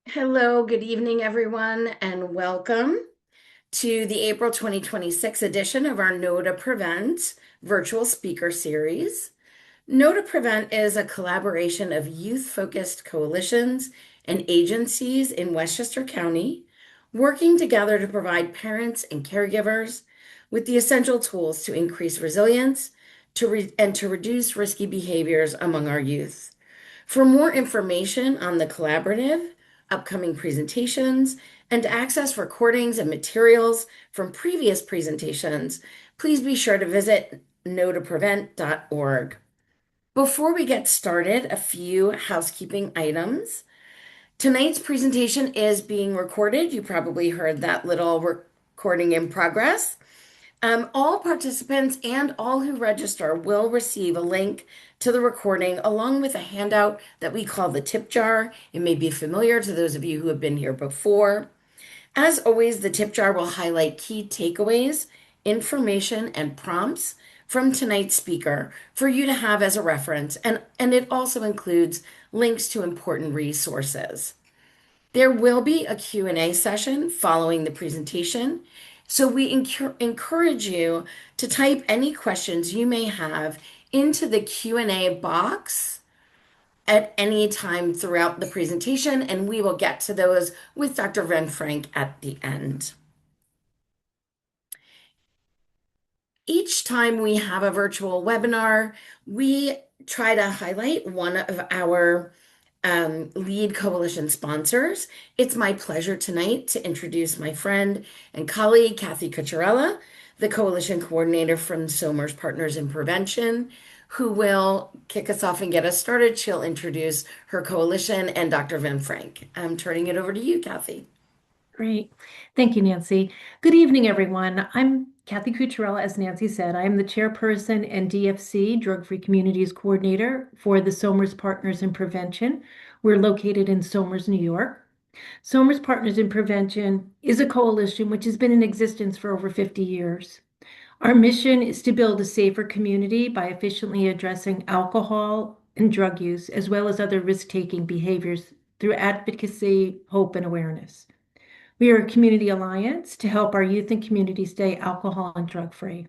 Hello, good evening, everyone, and welcome to the April 2026 edition of our Know to Prevent virtual speaker series. Know to Prevent is a collaboration of youth-focused coalitions and agencies in Westchester County working together to provide parents and caregivers with the essential tools to increase resilience and to reduce risky behaviors among our youth. For more information on the collaborative, upcoming presentations, and to access recordings and materials from previous presentations, please be sure to visit notoprevent.org. Before we get started, a few housekeeping items. Tonight's presentation is being recorded. You probably heard that little recording in progress. All participants and all who register will receive a link to the recording along with a handout that we call the tip jar. It may be familiar to those of you who have been here before. As always, the tip jar will highlight key takeaways, information, and prompts from tonight's speaker for you to have as a reference, and it also includes links to important resources. There will be a Q&A session following the presentation, so we encourage you to type any questions you may have into the Q&A box at any time throughout the presentation, and we will get to those with Dr. Van Frank at the end. Each time we have a virtual webinar, we try to highlight one of our lead coalition sponsors. It's my pleasure tonight to introduce my friend and colleague, Kathy Cucciarella, the coalition coordinator from Somers Partners in Prevention, who will kick us off and get us started. She'll introduce her coalition and Dr. Van Frank. I'm turning it over to you, Kathy. Great. Thank you, Nancy. Good evening, everyone. I'm Kathy Cucciarella, as Nancy said. I am the chairperson and DFC, Drug-Free Communities Coordinator for the Somers Partners in Prevention. We're located in Somers, New York. Somers Partners in Prevention is a coalition which has been in existence for over 50 years. Our mission is to build a safer community by efficiently addressing alcohol and drug use, as well as other risk-taking behaviors through advocacy, hope, and awareness. We are a community alliance to help our youth and community stay alcohol and drug-free.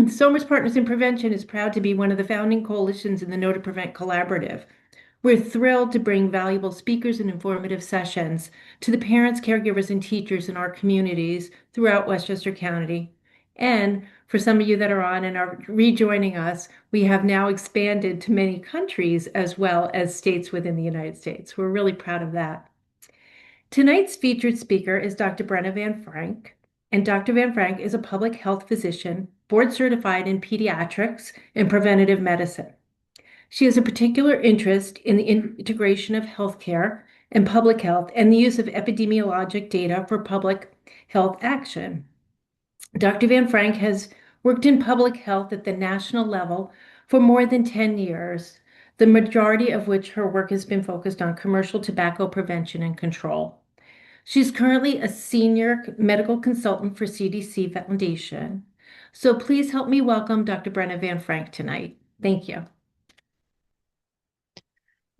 Somers Partners in Prevention is proud to be one of the founding coalitions in the Know to Prevent Collaborative. We're thrilled to bring valuable speakers and informative sessions to the parents, caregivers, and teachers in our communities throughout Westchester County. And for some of you that are on and are rejoining us, we have now expanded to many countries as well as states within the United States. We're really proud of that. Tonight's featured speaker is Dr. Brenna Van Frank, and Dr. Van Frank is a public health physician, board certified in pediatrics and preventative medicine. She has a particular interest in the integration of healthcare and public health and the use of epidemiologic data for public health action. Dr. Van Frank has worked in public health at the national level for more than 10 years, the majority of which her work has been focused on commercial tobacco prevention and control. She's currently a senior medical consultant for CDC Foundation. So please help me welcome Dr. Brenna Van Frank tonight. Thank you.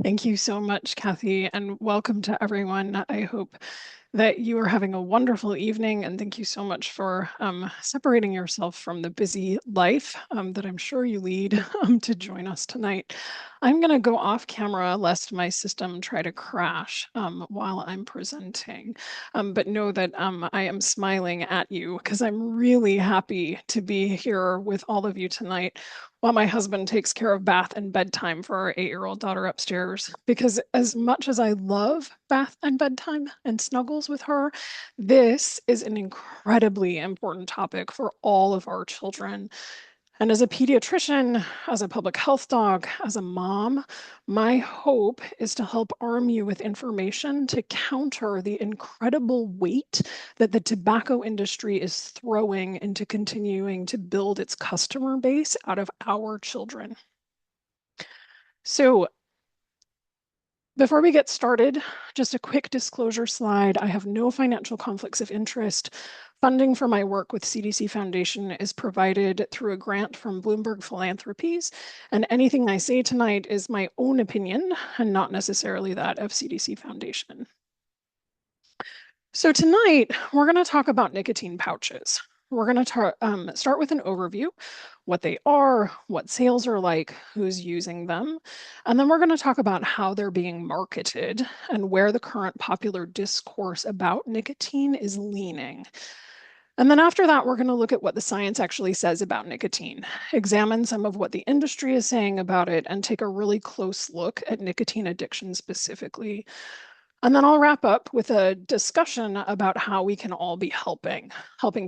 Thank you so much, Kathy, and welcome to everyone. I hope that you are having a wonderful evening, and thank you so much for separating yourself from the busy life that I'm sure you lead to join us tonight. I'm going to go off camera lest my system try to crash while I'm presenting, but know that I am smiling at you because I'm really happy to be here with all of you tonight while my husband takes care of bath and bedtime for our 8-year-old daughter upstairs. Because as much as I love bath and bedtime and snuggles with her, this is an incredibly important topic for all of our children. And as a pediatrician, as a public health doc, as a mom, my hope is to help arm you with information to counter the incredible weight that the tobacco industry is throwing into continuing to build its customer base out of our children. So before we get started, just a quick disclosure slide. I have no financial conflicts of interest. Funding for my work with CDC Foundation is provided through a grant from Bloomberg Philanthropies, and anything I say tonight is my own opinion and not necessarily that of CDC Foundation. So tonight, we're going to talk about nicotine pouches. We're going to start with an overview, what they are, what sales are like, who's using them, and then we're going to talk about how they're being marketed and where the current popular discourse about nicotine is leaning. And then after that, we're going to look at what the science actually says about nicotine, examine some of what the industry is saying about it, and take a really close look at nicotine addiction specifically. And then I'll wrap up with a discussion about how we can all be helping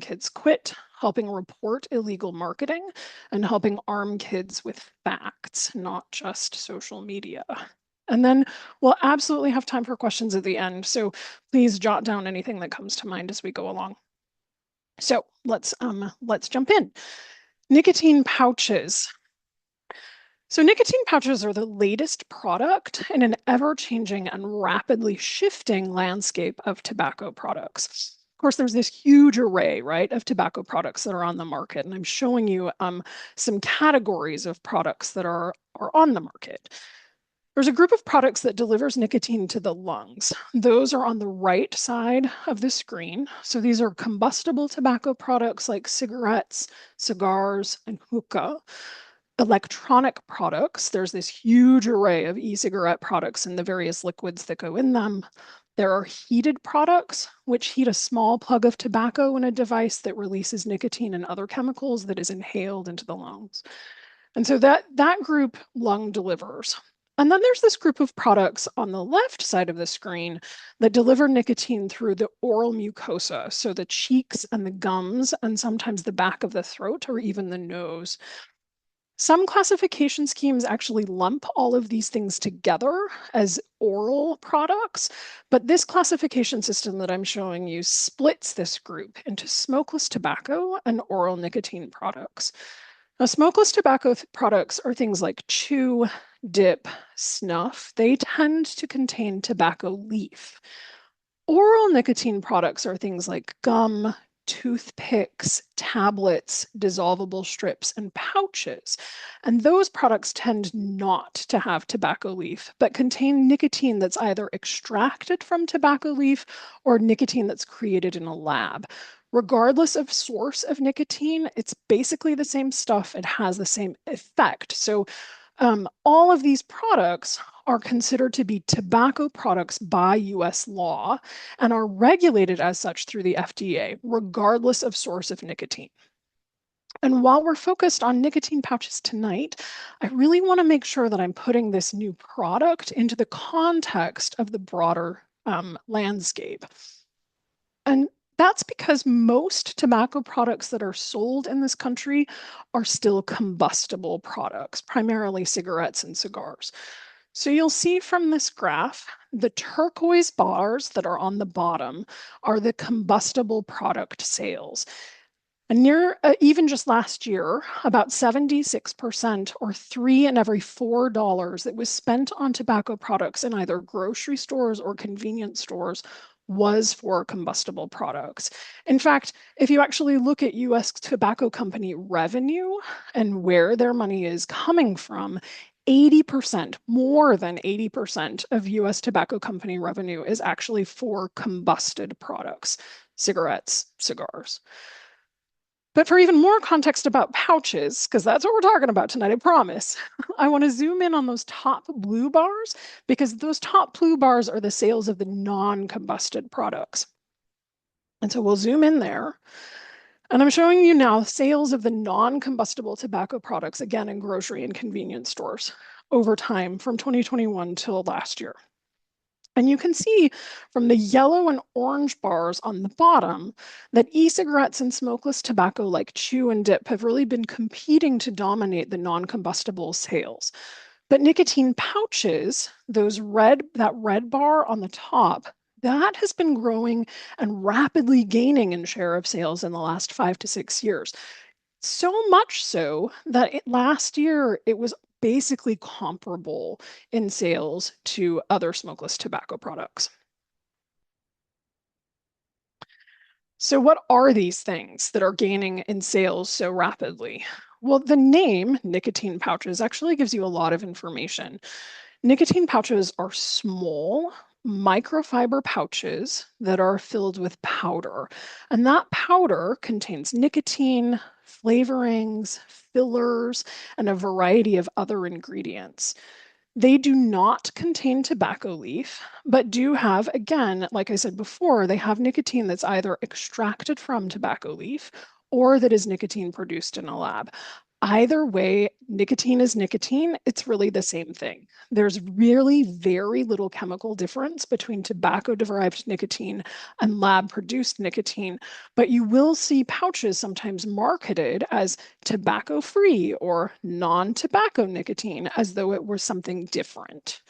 kids quit, helping report illegal marketing, and helping arm kids with facts, not just social media. And then we'll absolutely have time for questions at the end. So please jot down anything that comes to mind as we go along. So let's jump in. Nicotine pouches. So nicotine pouches are the latest product in an ever-changing and rapidly shifting landscape of tobacco products. Of course, there's this huge array, right, of tobacco products that are on the market, and I'm showing you some categories of products that are on the market. There's a group of products that delivers nicotine to the lungs. Those are on the right side of the screen. So these are combustible tobacco products like cigarettes, cigars, and hookah. Electronic products, there's this huge array of e-cigarette products and the various liquids that go in them. There are heated products, which heat a small plug of tobacco in a device that releases nicotine and other chemicals that is inhaled into the lungs. And so that group lung delivers. And then there's this group of products on the left side of the screen that deliver nicotine through the oral mucosa, so the cheeks and the gums, and sometimes the back of the throat or even the nose. Some classification schemes actually lump all of these things together as oral products, but this classification system that I'm showing you splits this group into smokeless tobacco and oral nicotine products. Now, smokeless tobacco products are things like chew, dip, snuff. They tend to contain tobacco leaf. Oral nicotine products are things like gum, toothpicks, tablets, dissolvable strips, and pouches. And those products tend not to have tobacco leaf, but contain nicotine that's either extracted from tobacco leaf or nicotine that's created in a lab. Regardless of source of nicotine, it's basically the same stuff. It has the same effect. So all of these products are considered to be tobacco products by US law and are regulated as such through the FDA, regardless of source of nicotine. And while we're focused on nicotine pouches tonight, I really want to make sure that I'm putting this new product into the context of the broader landscape. And that's because most tobacco products that are sold in this country are still combustible products, primarily cigarettes and cigars. So you'll see from this graph, the turquoise bars that are on the bottom are the combustible product sales. And even just last year, about 76% or $3 in every $4 that was spent on tobacco products in either grocery stores or convenience stores was for combustible products. In fact, if you actually look at US tobacco company revenue and where their money is coming from, 80%, more than 80% of US tobacco company revenue is actually for combusted products, cigarettes, cigars. But for even more context about pouches, because that's what we're talking about tonight, I promise, I want to zoom in on those top blue bars, because those top blue bars are the sales of the non-combusted products. And so we'll zoom in there. And I'm showing you now sales of the non-combustible tobacco products, again, in grocery and convenience stores over time from 2021 till last year. And you can see from the yellow and orange bars on the bottom that e-cigarettes and smokeless tobacco like chew and dip have really been competing to dominate the non-combustible sales. But nicotine pouches, that red bar on the top, that has been growing and rapidly gaining in share of sales in the last 5 to 6 years. So much so that last year it was basically comparable in sales to other smokeless tobacco products. So what are these things that are gaining in sales so rapidly? Well, the name nicotine pouches actually gives you a lot of information. Nicotine pouches are small microfiber pouches that are filled with powder. And that powder contains nicotine, flavorings, fillers, and a variety of other ingredients. They do not contain tobacco leaf, but do have, again, like I said before, they have nicotine that's either extracted from tobacco leaf or that is nicotine produced in a lab. Either way, nicotine is nicotine. It's really the same thing. There's really very little chemical difference between tobacco-derived nicotine and lab-produced nicotine, but you will see pouches sometimes marketed as tobacco-free or non-tobacco nicotine as though it were something different.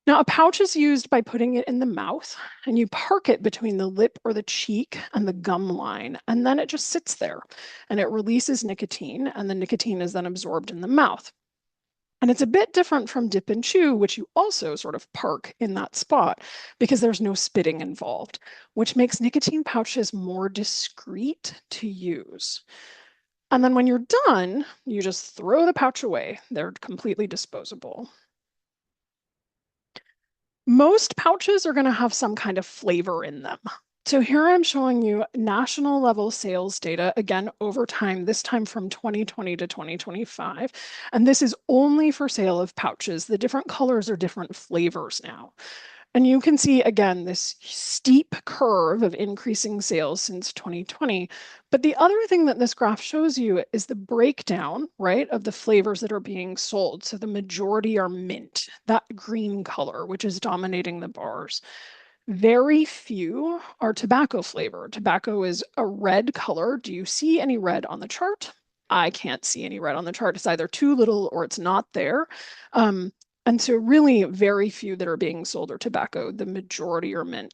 Now, a pouch is used by putting it in the mouth, and you park it between the lip or the cheek and the gum line, and then it just sits there, and it releases nicotine, and the nicotine is then absorbed in the mouth. And it's a bit different from dip and chew, which you also sort of park in that spot because there's no spitting involved, which makes nicotine pouches more discreet to use. And then when you're done, you just throw the pouch away. They're completely disposable. Most pouches are going to have some kind of flavor in them. So here I'm showing you national level sales data, again, over time, this time from 2020 to 2025. And this is only for sale of pouches. The different colors are different flavors now. And you can see, again, this steep curve of increasing sales since 2020. But the other thing that this graph shows you is the breakdown, right, of the flavors that are being sold. So the majority are mint, that green color, which is dominating the bars. Very few are tobacco flavored. Tobacco is a red color. Do you see any red on the chart? I can't see any red on the chart. It's either too little or it's not there. And so really very few that are being sold are tobacco. The majority are mint.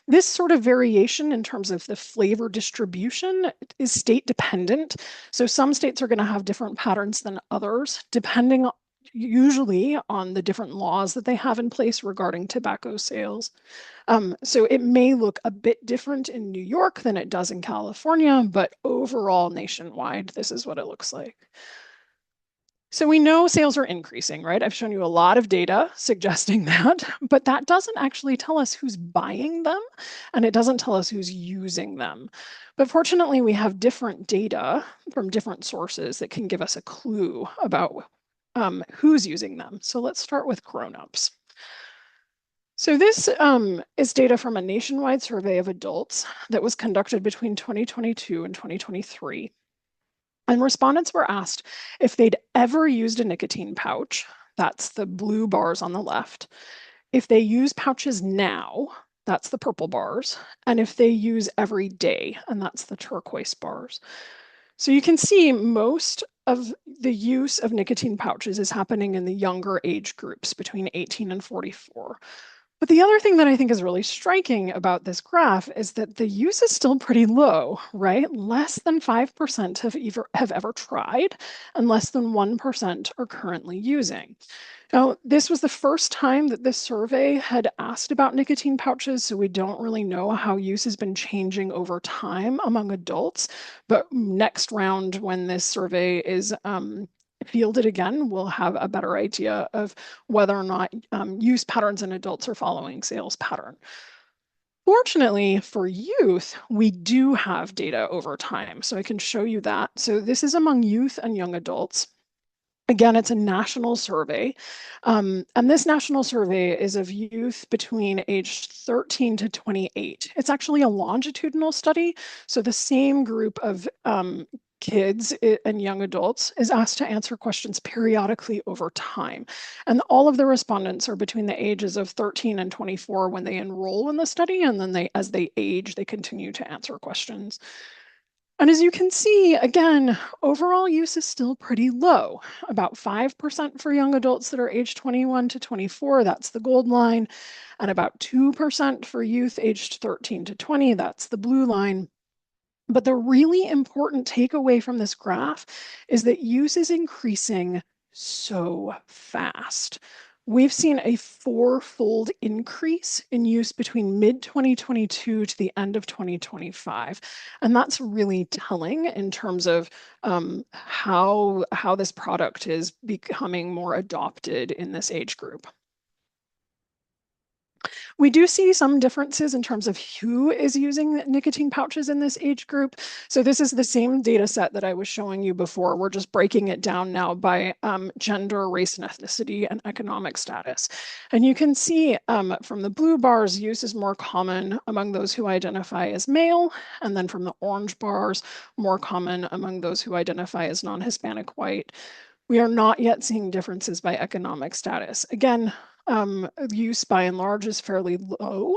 This sort of variation in terms of the flavor distribution is state dependent. So some states are going to have different patterns than others, depending usually on the different laws that they have in place regarding tobacco sales. So it may look a bit different in New York than it does in California, but overall nationwide, this is what it looks like. So we know sales are increasing, right? I've shown you a lot of data suggesting that, but that doesn't actually tell us who's buying them, and it doesn't tell us who's using them. But fortunately, we have different data from different sources that can give us a clue about who's using them. So let's start with grown-ups. So this is data from a nationwide survey of adults that was conducted between 2022 and 2023. And respondents were asked if they'd ever used a nicotine pouch, that's the blue bars on the left, if they use pouches now, that's the purple bars, and if they use every day, and that's the turquoise bars. So you can see most of the use of nicotine pouches is happening in the younger age groups between 18 and 44. But the other thing that I think is really striking about this graph is that the use is still pretty low, right? Less than 5% have ever tried, and less than 1% are currently using. Now, this was the first time that this survey had asked about nicotine pouches, so we don't really know how use has been changing over time among adults. But next round, when this survey is fielded again, we'll have a better idea of whether or not use patterns in adults are following sales pattern. Fortunately for youth, we do have data over time, so I can show you that. So this is among youth and young adults. Again, it's a national survey. And this national survey is of youth between age 13 to 28. It's actually a longitudinal study. So the same group of kids and young adults is asked to answer questions periodically over time. And all of the respondents are between the ages of 13 and 24 when they enroll in the study. And then as they age, they continue to answer questions. And as you can see, again, overall use is still pretty low, about 5% for young adults that are age 21 to 24, that's the gold line, and about 2% for youth aged 13 to 20, that's the blue line. But the really important takeaway from this graph is that use is increasing so fast. we've seen a four-fold increase in use between mid-2022 to the end of 2025. And that's really telling in terms of how this product is becoming more adopted in this age group. We do see some differences in terms of who is using nicotine pouches in this age group. So this is the same data set that I was showing you before. We're just breaking it down now by gender, race, and ethnicity, and economic status. And you can see from the blue bars, use is more common among those who identify as male. And then from the orange bars, more common among those who identify as non-Hispanic white. We are not yet seeing differences by economic status. Again, use by and large is fairly low,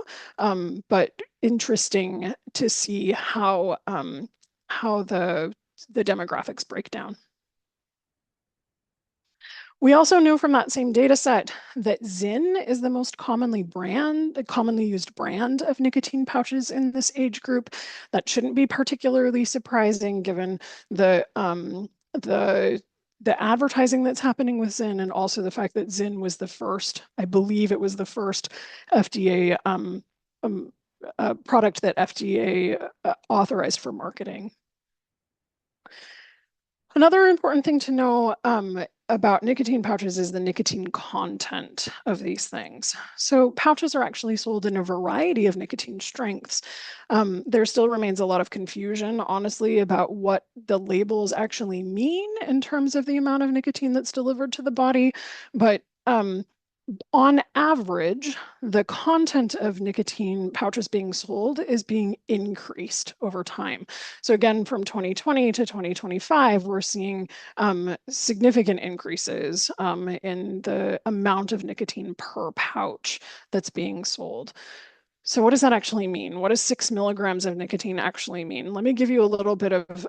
but interesting to see how the demographics break down. We also know from that same data set that Zyn is the most commonly used brand of nicotine pouches in this age group. That shouldn't be particularly surprising given the advertising that's happening with Zyn, and also the fact that Zyn was the first, I believe it was the first FDA product that FDA authorized for marketing. Another important thing to know about nicotine pouches is the nicotine content of these things. So pouches are actually sold in a variety of nicotine strengths. There still remains a lot of confusion, honestly, about what the labels actually mean in terms of the amount of nicotine that's delivered to the body. But on average, the content of nicotine pouches being sold is being increased over time. So again, from 2020 to 2025, we're seeing significant increases in the amount of nicotine per pouch that's being sold. So what does that actually mean? What does 6 milligrams of nicotine actually mean? Let me give you a little bit of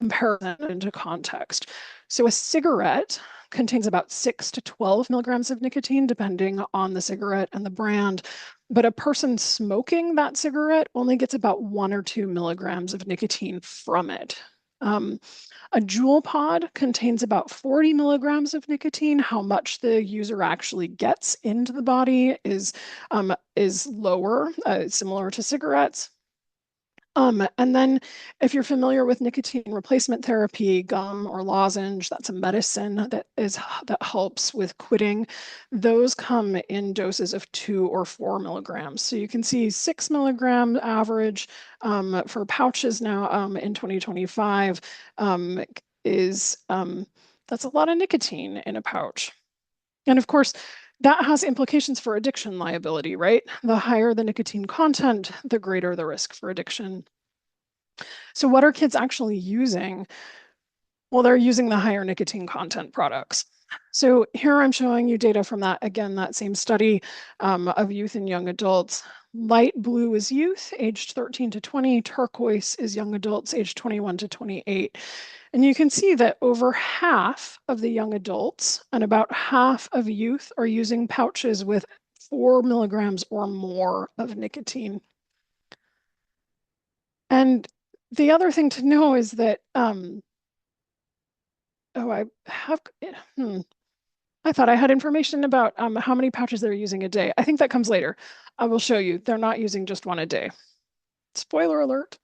comparison into context. So a cigarette contains about 6 to 12 milligrams of nicotine, depending on the cigarette and the brand. But a person smoking that cigarette only gets about 1 or 2 milligrams of nicotine from it. A Juul pod contains about 40 milligrams of nicotine. How much the user actually gets into the body is lower, similar to cigarettes. And then if you're familiar with nicotine replacement therapy, gum or lozenge, that's a medicine that helps with quitting. Those come in doses of 2 or 4 milligrams. So you can see 6 milligram average for pouches now in 2025 is that's a lot of nicotine in a pouch. And of course, that has implications for addiction liability, right? The higher the nicotine content, the greater the risk for addiction. So what are kids actually using? Well, they're using the higher nicotine content products. So here I'm showing you data from that, again, that same study of youth and young adults. Light blue is youth, aged 13 to 20. Turquoise is young adults, aged 21 to 28. And you can see that over half of the young adults and about half of youth are using pouches with 4 milligrams or more of nicotine. And the other thing to know is that, I thought I had information about how many pouches they're using a day. I think that comes later. I will show you. They're not using just one a day. Spoiler alert.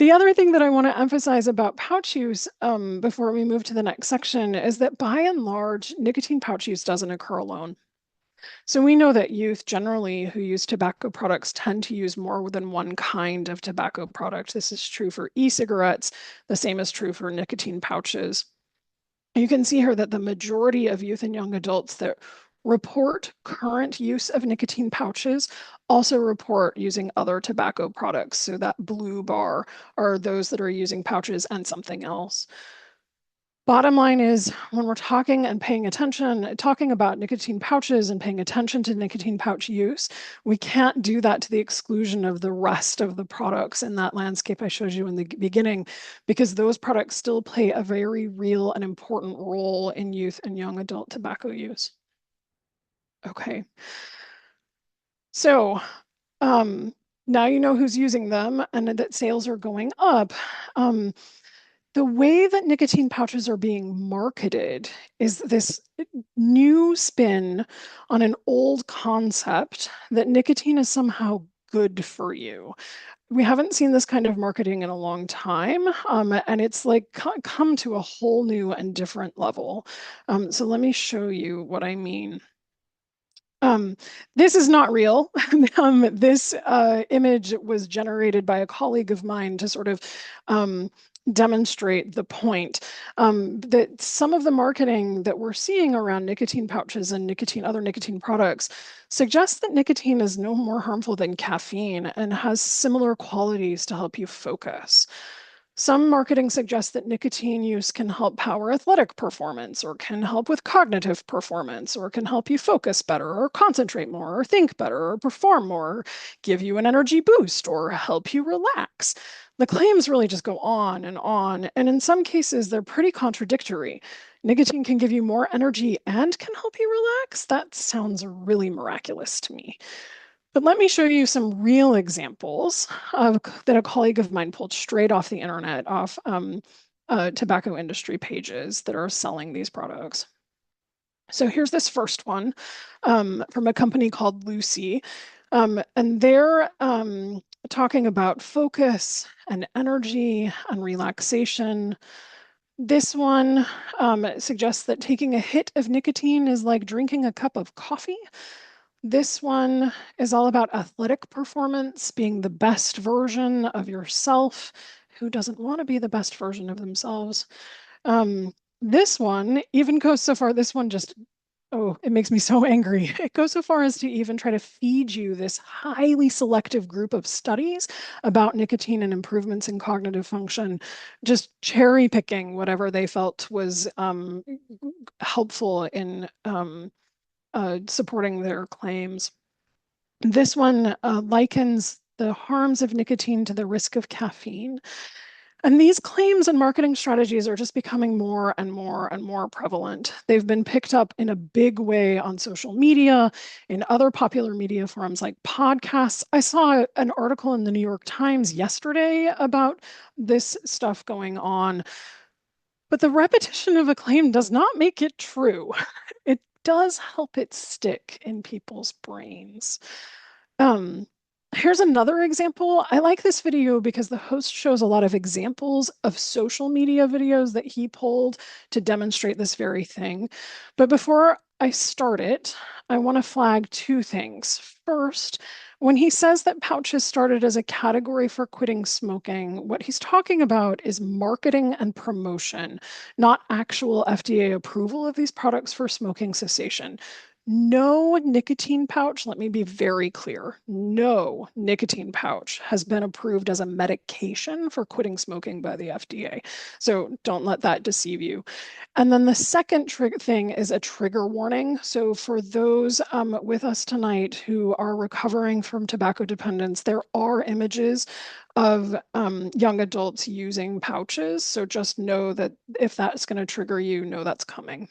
The other thing that I want to emphasize about pouch use before we move to the next section is that by and large, nicotine pouch use doesn't occur alone. So we know that youth generally who use tobacco products tend to use more than one kind of tobacco product. This is true for e-cigarettes. The same is true for nicotine pouches. You can see here that the majority of youth and young adults that report current use of nicotine pouches also report using other tobacco products. So that blue bar are those that are using pouches and something else. Bottom line is, when we're talking and paying attention, talking about nicotine pouches and paying attention to nicotine pouch use, we can't do that to the exclusion of the rest of the products in that landscape I showed you in the beginning, because those products still play a very real and important role in youth and young adult tobacco use. Okay. So now you know who's using them and that sales are going up. the way that nicotine pouches are being marketed is this new spin on an old concept that nicotine is somehow good for you. We haven't seen this kind of marketing in a long time, and it's like come to a whole new and different level. So let me show you what I mean. This is not real. This image was generated by a colleague of mine to sort of demonstrate the point that some of the marketing that we're seeing around nicotine pouches and other nicotine products suggests that nicotine is no more harmful than caffeine and has similar qualities to help you focus. Some marketing suggests that nicotine use can help power athletic performance, or can help with cognitive performance, or can help you focus better, or concentrate more, or think better, or perform more, or give you an energy boost, or help you relax. The claims really just go on, and in some cases, they're pretty contradictory. Nicotine can give you more energy and can help you relax? That sounds really miraculous to me. But let me show you some real examples that a colleague of mine pulled straight off the internet, off tobacco industry pages that are selling these products. So here's this first one from a company called Lucy. And they're talking about focus and energy and relaxation. This one suggests that taking a hit of nicotine is like drinking a cup of coffee. This one is all about athletic performance, being the best version of yourself. Who doesn't want to be the best version of themselves? This one even goes so far, this one just, oh, it makes me so angry. It goes so far as to even try to feed you this highly selective group of studies about nicotine and improvements in cognitive function, just cherry picking whatever they felt was helpful in supporting their claims. This one likens the harms of nicotine to the risk of caffeine. And these claims and marketing strategies are just becoming more and more and more prevalent. They've been picked up in a big way on social media, in other popular media forums like podcasts. I saw an article in the New York Times yesterday about this stuff going on. But the repetition of a claim does not make it true. It does help it stick in people's brains. Here's another example. I like this video because the host shows a lot of examples of social media videos that he pulled to demonstrate this very thing. But before I start it, I want to flag two things. First, when he says that pouches started as a category for quitting smoking, what he's talking about is marketing and promotion, not actual FDA approval of these products for smoking cessation. No nicotine pouch, let me be very clear, no nicotine pouch has been approved as a medication for quitting smoking by the FDA. So don't let that deceive you. And then the second thing is a trigger warning. So for those with us tonight who are recovering from tobacco dependence, there are images of young adults using pouches. So just know that if that's going to trigger you, know that's coming.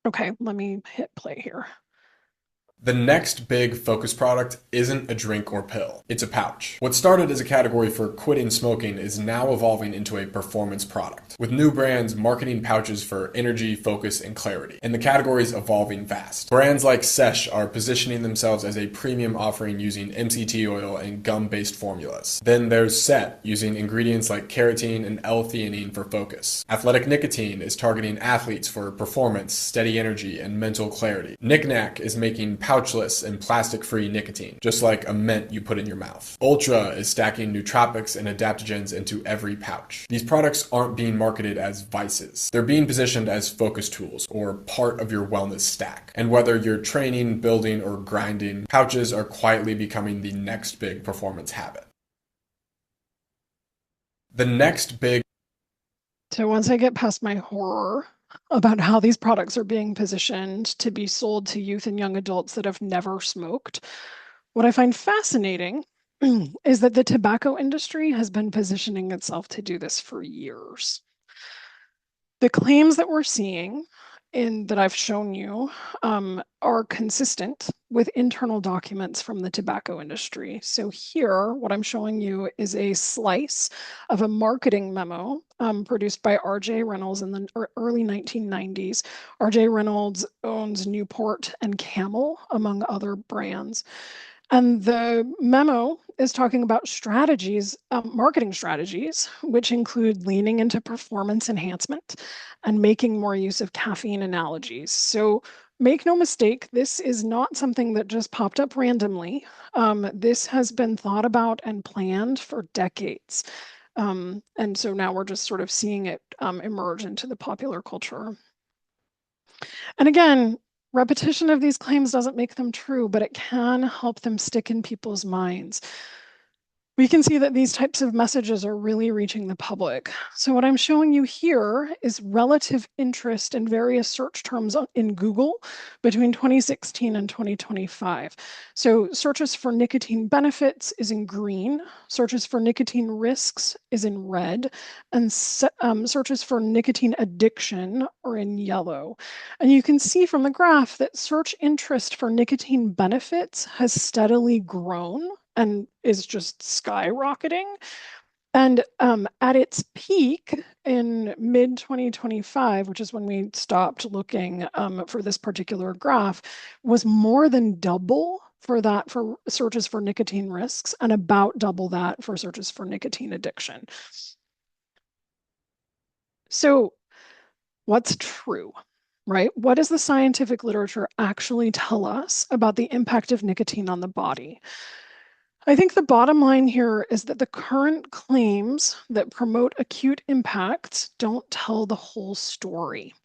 Okay, let me hit play here. The next big focus product isn't a drink or pill, it's a pouch. What started as a category for quitting smoking is now evolving into a performance product, with new brands marketing pouches for energy, focus, and clarity. And the category is evolving fast. Brands like Sesh are positioning themselves as a premium offering using MCT oil and gum-based formulas. Then there's Set, using ingredients like carotene and L-theanine for focus. Athletic Nicotine is targeting athletes for performance, steady energy, and mental clarity. Knick Knack is making pouchless and plastic-free nicotine, just like a mint you put in your mouth. Ultra is stacking nootropics and adaptogens into every pouch. These products aren't being marketed as vices. They're being positioned as focus tools, or part of your wellness stack. And whether you're training, building, or grinding, pouches are quietly becoming the next big performance habit. The next big... So once I get past my horror about how these products are being positioned to be sold to youth and young adults that have never smoked, what I find fascinating is that the tobacco industry has been positioning itself to do this for years. The claims that we're seeing that I've shown you are consistent with internal documents from the tobacco industry. So here, what I'm showing you is a slice of a marketing memo produced by R.J. Reynolds in the early 1990s. R.J. Reynolds owns Newport and Camel, among other brands. And the memo is talking about strategies, marketing strategies, which include leaning into performance enhancement and making more use of caffeine analogies. So make no mistake, this is not something that just popped up randomly. This has been thought about and planned for decades. And so now we're just sort of seeing it emerge into the popular culture. And again, repetition of these claims doesn't make them true, but it can help them stick in people's minds. We can see that these types of messages are really reaching the public. So what I'm showing you here is relative interest in various search terms in Google between 2016 and 2025. So searches for nicotine benefits is in green, searches for nicotine risks is in red, and searches for nicotine addiction are in yellow. And you can see from the graph that search interest for nicotine benefits has steadily grown and is just skyrocketing. And at its peak in mid 2025, which is when we stopped looking for this particular graph, was more than double for searches for nicotine risks and about double that for searches for nicotine addiction. So what's true, right? What does the scientific literature actually tell us about the impact of nicotine on the body? I think the bottom line here is that the current claims that promote acute impacts don't tell the whole story,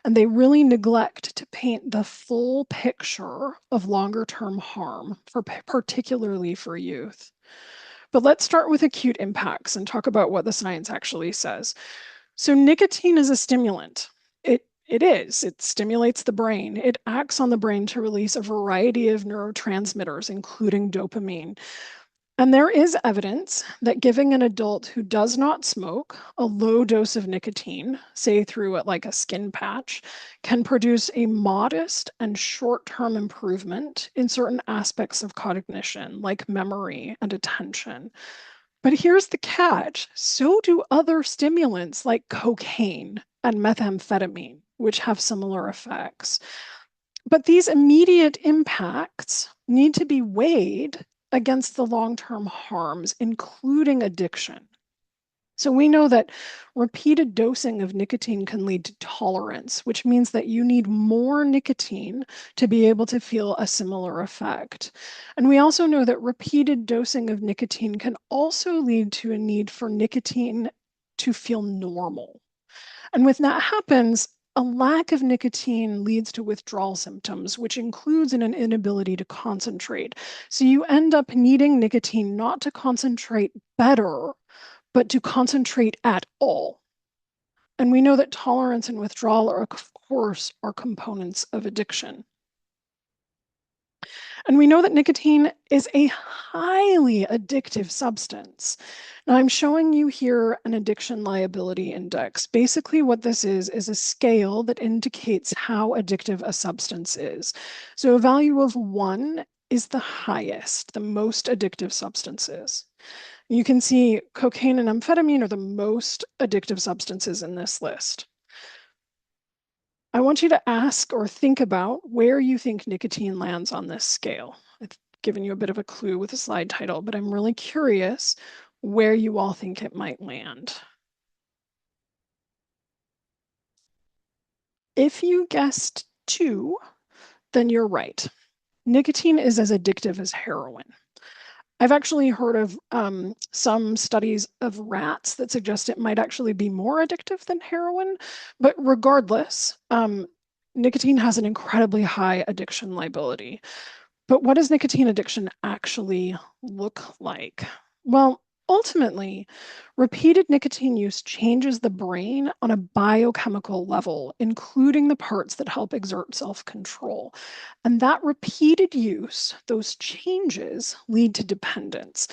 and they really neglect to paint the full picture of longer-term harm, particularly for youth. But let's start with acute impacts and talk about what the science actually says. So nicotine is a stimulant. It stimulates the brain. It acts on the brain to release a variety of neurotransmitters, including dopamine. And there is evidence that giving an adult who does not smoke a low dose of nicotine, say through like a skin patch, can produce a modest and short-term improvement in certain aspects of cognition, like memory and attention. But here's the catch. So do other stimulants like cocaine and methamphetamine, which have similar effects. But these immediate impacts need to be weighed against the long-term harms, including addiction. So we know that repeated dosing of nicotine can lead to tolerance, which means that you need more nicotine to be able to feel a similar effect. And we also know that repeated dosing of nicotine can also lead to a need for nicotine to feel normal. And when that happens, a lack of nicotine leads to withdrawal symptoms, which includes an inability to concentrate. So you end up needing nicotine not to concentrate better, but to concentrate at all. And we know that tolerance and withdrawal are, of course, are components of addiction. And we know that nicotine is a highly addictive substance. Now I'm showing you here an addiction liability index. Basically what this is a scale that indicates how addictive a substance is. So a value of 1 is the highest, the most addictive substances. You can see cocaine and amphetamine are the most addictive substances in this list. I want you to ask or think about where you think nicotine lands on this scale. I've given you a bit of a clue with the slide title, but I'm really curious where you all think it might land. If you guessed 2, then you're right. Nicotine is as addictive as heroin. I've actually heard of some studies of rats that suggest it might actually be more addictive than heroin, but regardless, nicotine has an incredibly high addiction liability. But what does nicotine addiction actually look like? Well, ultimately, repeated nicotine use changes the brain on a biochemical level, including the parts that help exert self-control. And that repeated use, those changes, lead to dependence.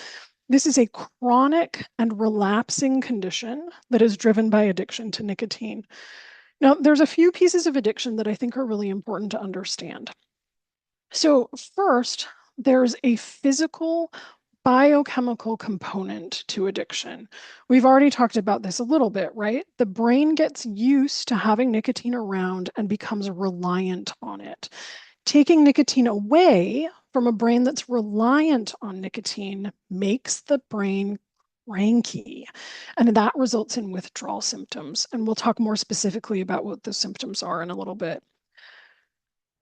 This is a chronic and relapsing condition that is driven by addiction to nicotine. Now, there's a few pieces of addiction that I think are really important to understand. So first, there's a physical biochemical component to addiction. We've already talked about this a little bit, right? The brain gets used to having nicotine around and becomes reliant on it. Taking nicotine away from a brain that's reliant on nicotine makes the brain cranky, and that results in withdrawal symptoms. And we'll talk more specifically about what those symptoms are in a little bit.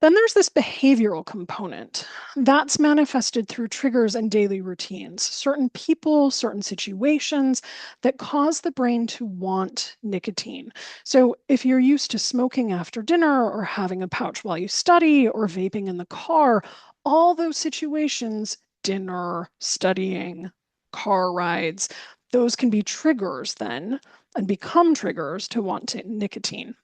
Then there's this behavioral component that's manifested through triggers and daily routines, certain people, certain situations that cause the brain to want nicotine. So if you're used to smoking after dinner or having a pouch while you study or vaping in the car, all those situations, dinner, studying, car rides, those can be triggers then and become triggers to want nicotine.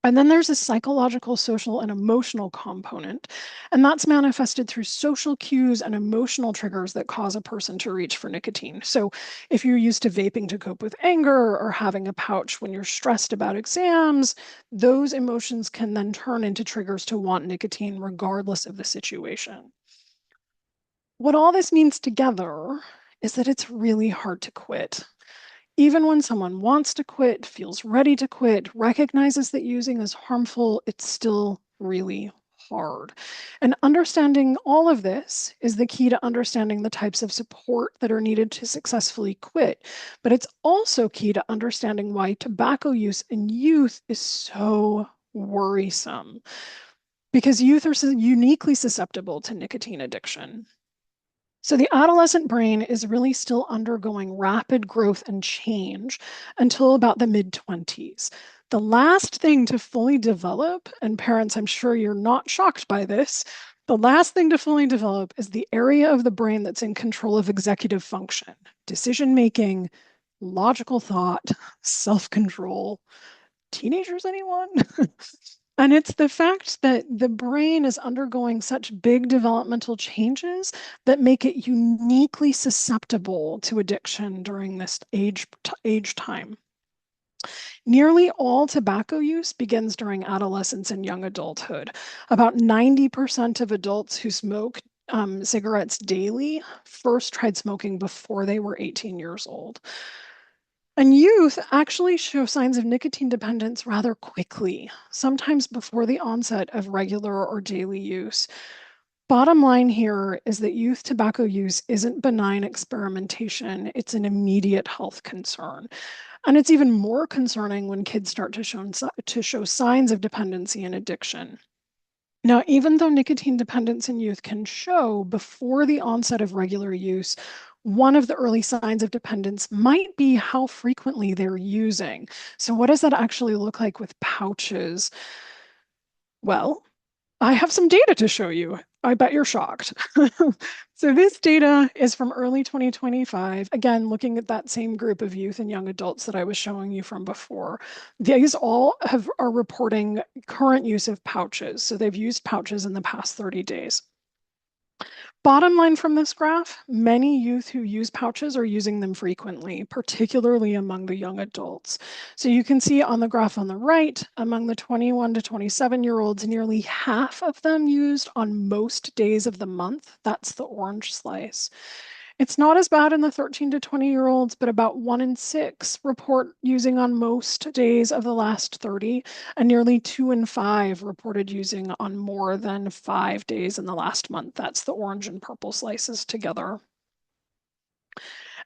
And then there's a psychological, social, and emotional component, and that's manifested through social cues and emotional triggers that cause a person to reach for nicotine. So if you're used to vaping to cope with anger or having a pouch when you're stressed about exams, those emotions can then turn into triggers to want nicotine regardless of the situation. What all this means together is that it's really hard to quit. Even when someone wants to quit, feels ready to quit, recognizes that using is harmful, it's still really hard. And understanding all of this is the key to understanding the types of support that are needed to successfully quit. But it's also key to understanding why tobacco use in youth is so worrisome, because youth are uniquely susceptible to nicotine addiction. So the adolescent brain is really still undergoing rapid growth and change until about the mid-20s. The last thing to fully develop, and parents, I'm sure you're not shocked by this, the last thing to fully develop is the area of the brain that's in control of executive function, decision making, logical thought, self-control. Teenagers, anyone? And it's the fact that the brain is undergoing such big developmental changes that make it uniquely susceptible to addiction during this age time. Nearly all tobacco use begins during adolescence and young adulthood. About 90% of adults who smoke cigarettes daily first tried smoking before they were 18 years old. And youth actually show signs of nicotine dependence rather quickly, sometimes before the onset of regular or daily use. Bottom line here is that youth tobacco use isn't benign experimentation, it's an immediate health concern. And it's even more concerning when kids start to show signs of dependency and addiction. Now, even though nicotine dependence in youth can show before the onset of regular use, one of the early signs of dependence might be how frequently they're using. So what does that actually look like with pouches? Well, I have some data to show you. I bet you're shocked. So this data is from early 2025, again, looking at that same group of youth and young adults that I was showing you from before. These all are reporting current use of pouches. So they've used pouches in the past 30 days. Bottom line from this graph, many youth who use pouches are using them frequently, particularly among the young adults. So you can see on the graph on the right, among the 21 to 27-year-olds, nearly half of them used on most days of the month. That's the orange slice. It's not as bad in the 13 to 20-year-olds, but about 1 in 6 report using on most days of the last 30, and nearly 2 in 5 reported using on more than 5 days in the last month. That's the orange and purple slices together.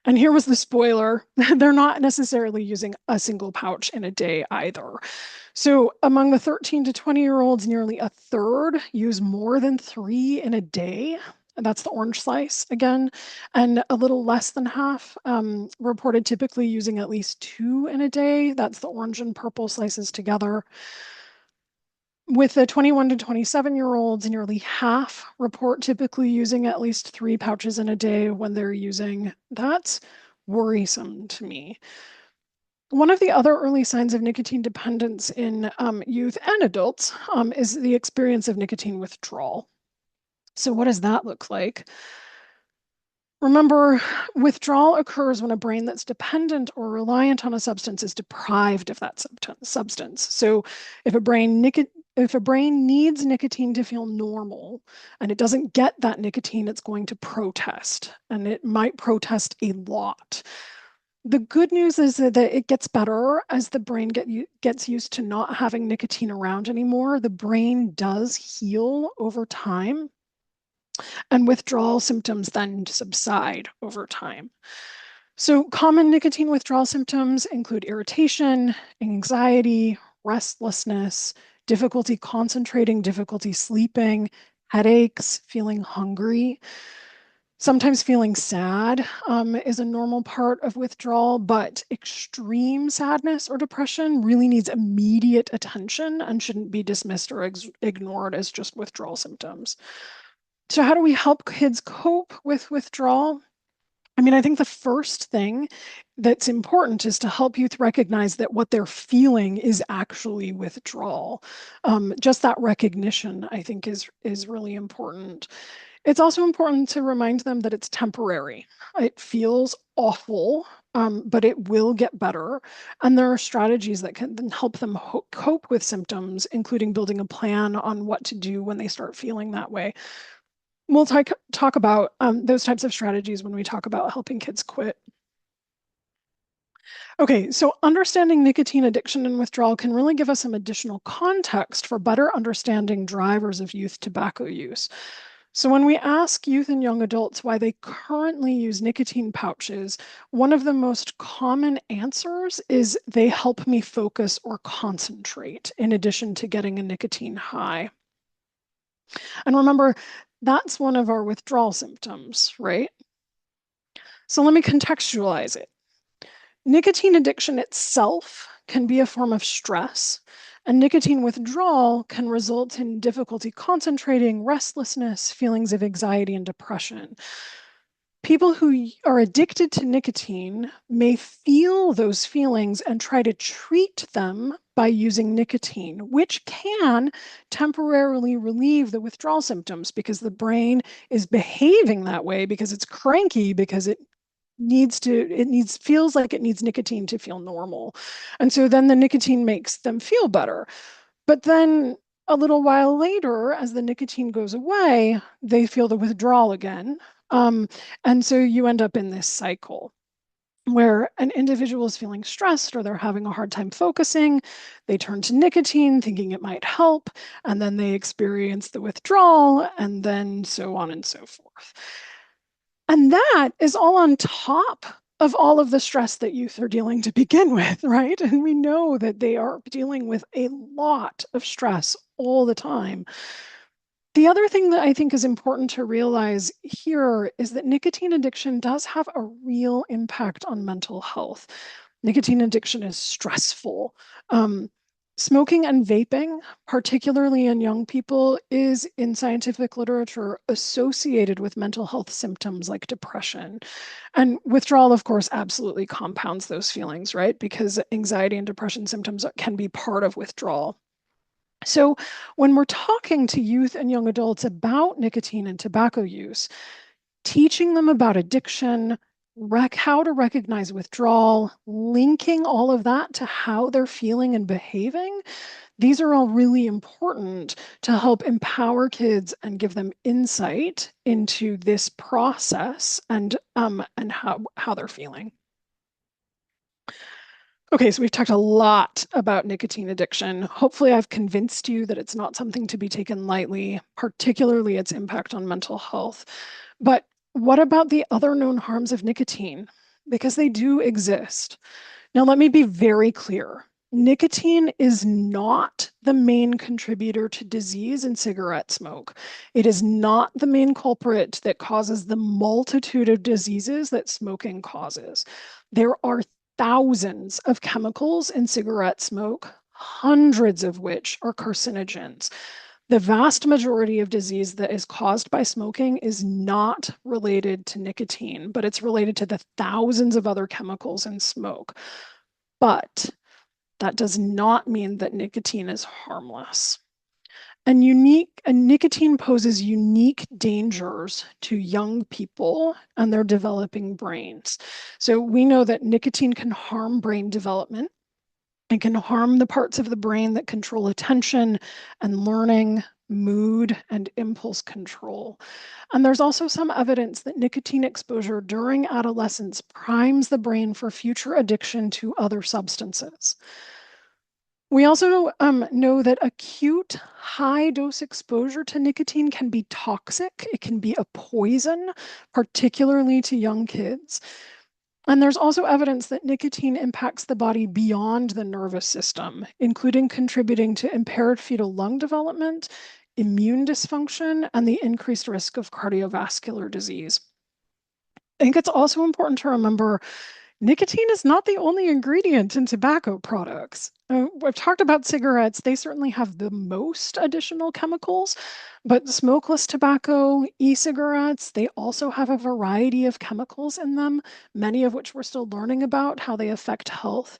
And here was the spoiler. They're not necessarily using a single pouch in a day either. So among the 13 to 20-year-olds, nearly a third use more than 3 in a day. And that's the orange slice again. And a little less than half reported typically using at least 2 in a day. That's the orange and purple slices together. With the 21 to 27-year-olds, nearly half report typically using at least 3 pouches in a day when they're using. That's worrisome to me. One of the other early signs of nicotine dependence in youth and adults is the experience of nicotine withdrawal. So what does that look like? Remember, withdrawal occurs when a brain that's dependent or reliant on a substance is deprived of that substance. So if a brain needs nicotine to feel normal and it doesn't get that nicotine, it's going to protest, and it might protest a lot. The good news is that it gets better as the brain gets used to not having nicotine around anymore. The brain does heal over time, and withdrawal symptoms then subside over time. So common nicotine withdrawal symptoms include irritation, anxiety, restlessness, difficulty concentrating, difficulty sleeping, headaches, feeling hungry. Sometimes feeling sad is a normal part of withdrawal, but extreme sadness or depression really needs immediate attention and shouldn't be dismissed or ignored as just withdrawal symptoms. So how do we help kids cope with withdrawal? I mean, I think the first thing that's important is to help youth recognize that what they're feeling is actually withdrawal. Just that recognition, I think, is really important. It's also important to remind them that it's temporary. It feels awful, but it will get better. And there are strategies that can help them cope with symptoms, including building a plan on what to do when they start feeling that way. We'll talk about those types of strategies when we talk about helping kids quit. Okay, so understanding nicotine addiction and withdrawal can really give us some additional context for better understanding drivers of youth tobacco use. So when we ask youth and young adults why they currently use nicotine pouches, one of the most common answers is they help me focus or concentrate, in addition to getting a nicotine high. And remember, that's one of our withdrawal symptoms, right? So let me contextualize it. Nicotine addiction itself can be a form of stress, and nicotine withdrawal can result in difficulty concentrating, restlessness, feelings of anxiety, and depression. People who are addicted to nicotine may feel those feelings and try to treat them by using nicotine, which can temporarily relieve the withdrawal symptoms because the brain is behaving that way because it's cranky, because it feels like it needs nicotine to feel normal. And so then the nicotine makes them feel better. But then a little while later, as the nicotine goes away, they feel the withdrawal again. And so you end up in this cycle where an individual is feeling stressed or they're having a hard time focusing. They turn to nicotine thinking it might help, and then they experience the withdrawal, and then so on and so forth. And that is all on top of all of the stress that youth are dealing to begin with, right? And we know that they are dealing with a lot of stress all the time. The other thing that I think is important to realize here is that nicotine addiction does have a real impact on mental health. Nicotine addiction is stressful. Smoking and vaping, particularly in young people, is in scientific literature associated with mental health symptoms like depression. And withdrawal, of course, absolutely compounds those feelings, right? Because anxiety and depression symptoms can be part of withdrawal. So when we're talking to youth and young adults about nicotine and tobacco use, teaching them about addiction, how to recognize withdrawal, linking all of that to how they're feeling and behaving, these are all really important to help empower kids and give them insight into this process and how they're feeling. Okay, so we've talked a lot about nicotine addiction. Hopefully, I've convinced you that it's not something to be taken lightly, particularly its impact on mental health. But what about the other known harms of nicotine? Because they do exist. Now, let me be very clear. Nicotine is not the main contributor to disease in cigarette smoke. It is not the main culprit that causes the multitude of diseases that smoking causes. There are thousands of chemicals in cigarette smoke, hundreds of which are carcinogens. The vast majority of disease that is caused by smoking is not related to nicotine, but it's related to the thousands of other chemicals in smoke. But that does not mean that nicotine is harmless. And nicotine poses unique dangers to young people and their developing brains. So we know that nicotine can harm brain development. It can harm the parts of the brain that control attention and learning, mood, and impulse control. And there's also some evidence that nicotine exposure during adolescence primes the brain for future addiction to other substances. We also know that acute high dose exposure to nicotine can be toxic. It can be a poison, particularly to young kids. And there's also evidence that nicotine impacts the body beyond the nervous system, including contributing to impaired fetal lung development, immune dysfunction, and the increased risk of cardiovascular disease. I think it's also important to remember nicotine is not the only ingredient in tobacco products. I've talked about cigarettes. They certainly have the most additional chemicals, but smokeless tobacco, e-cigarettes, they also have a variety of chemicals in them, many of which we're still learning about how they affect health.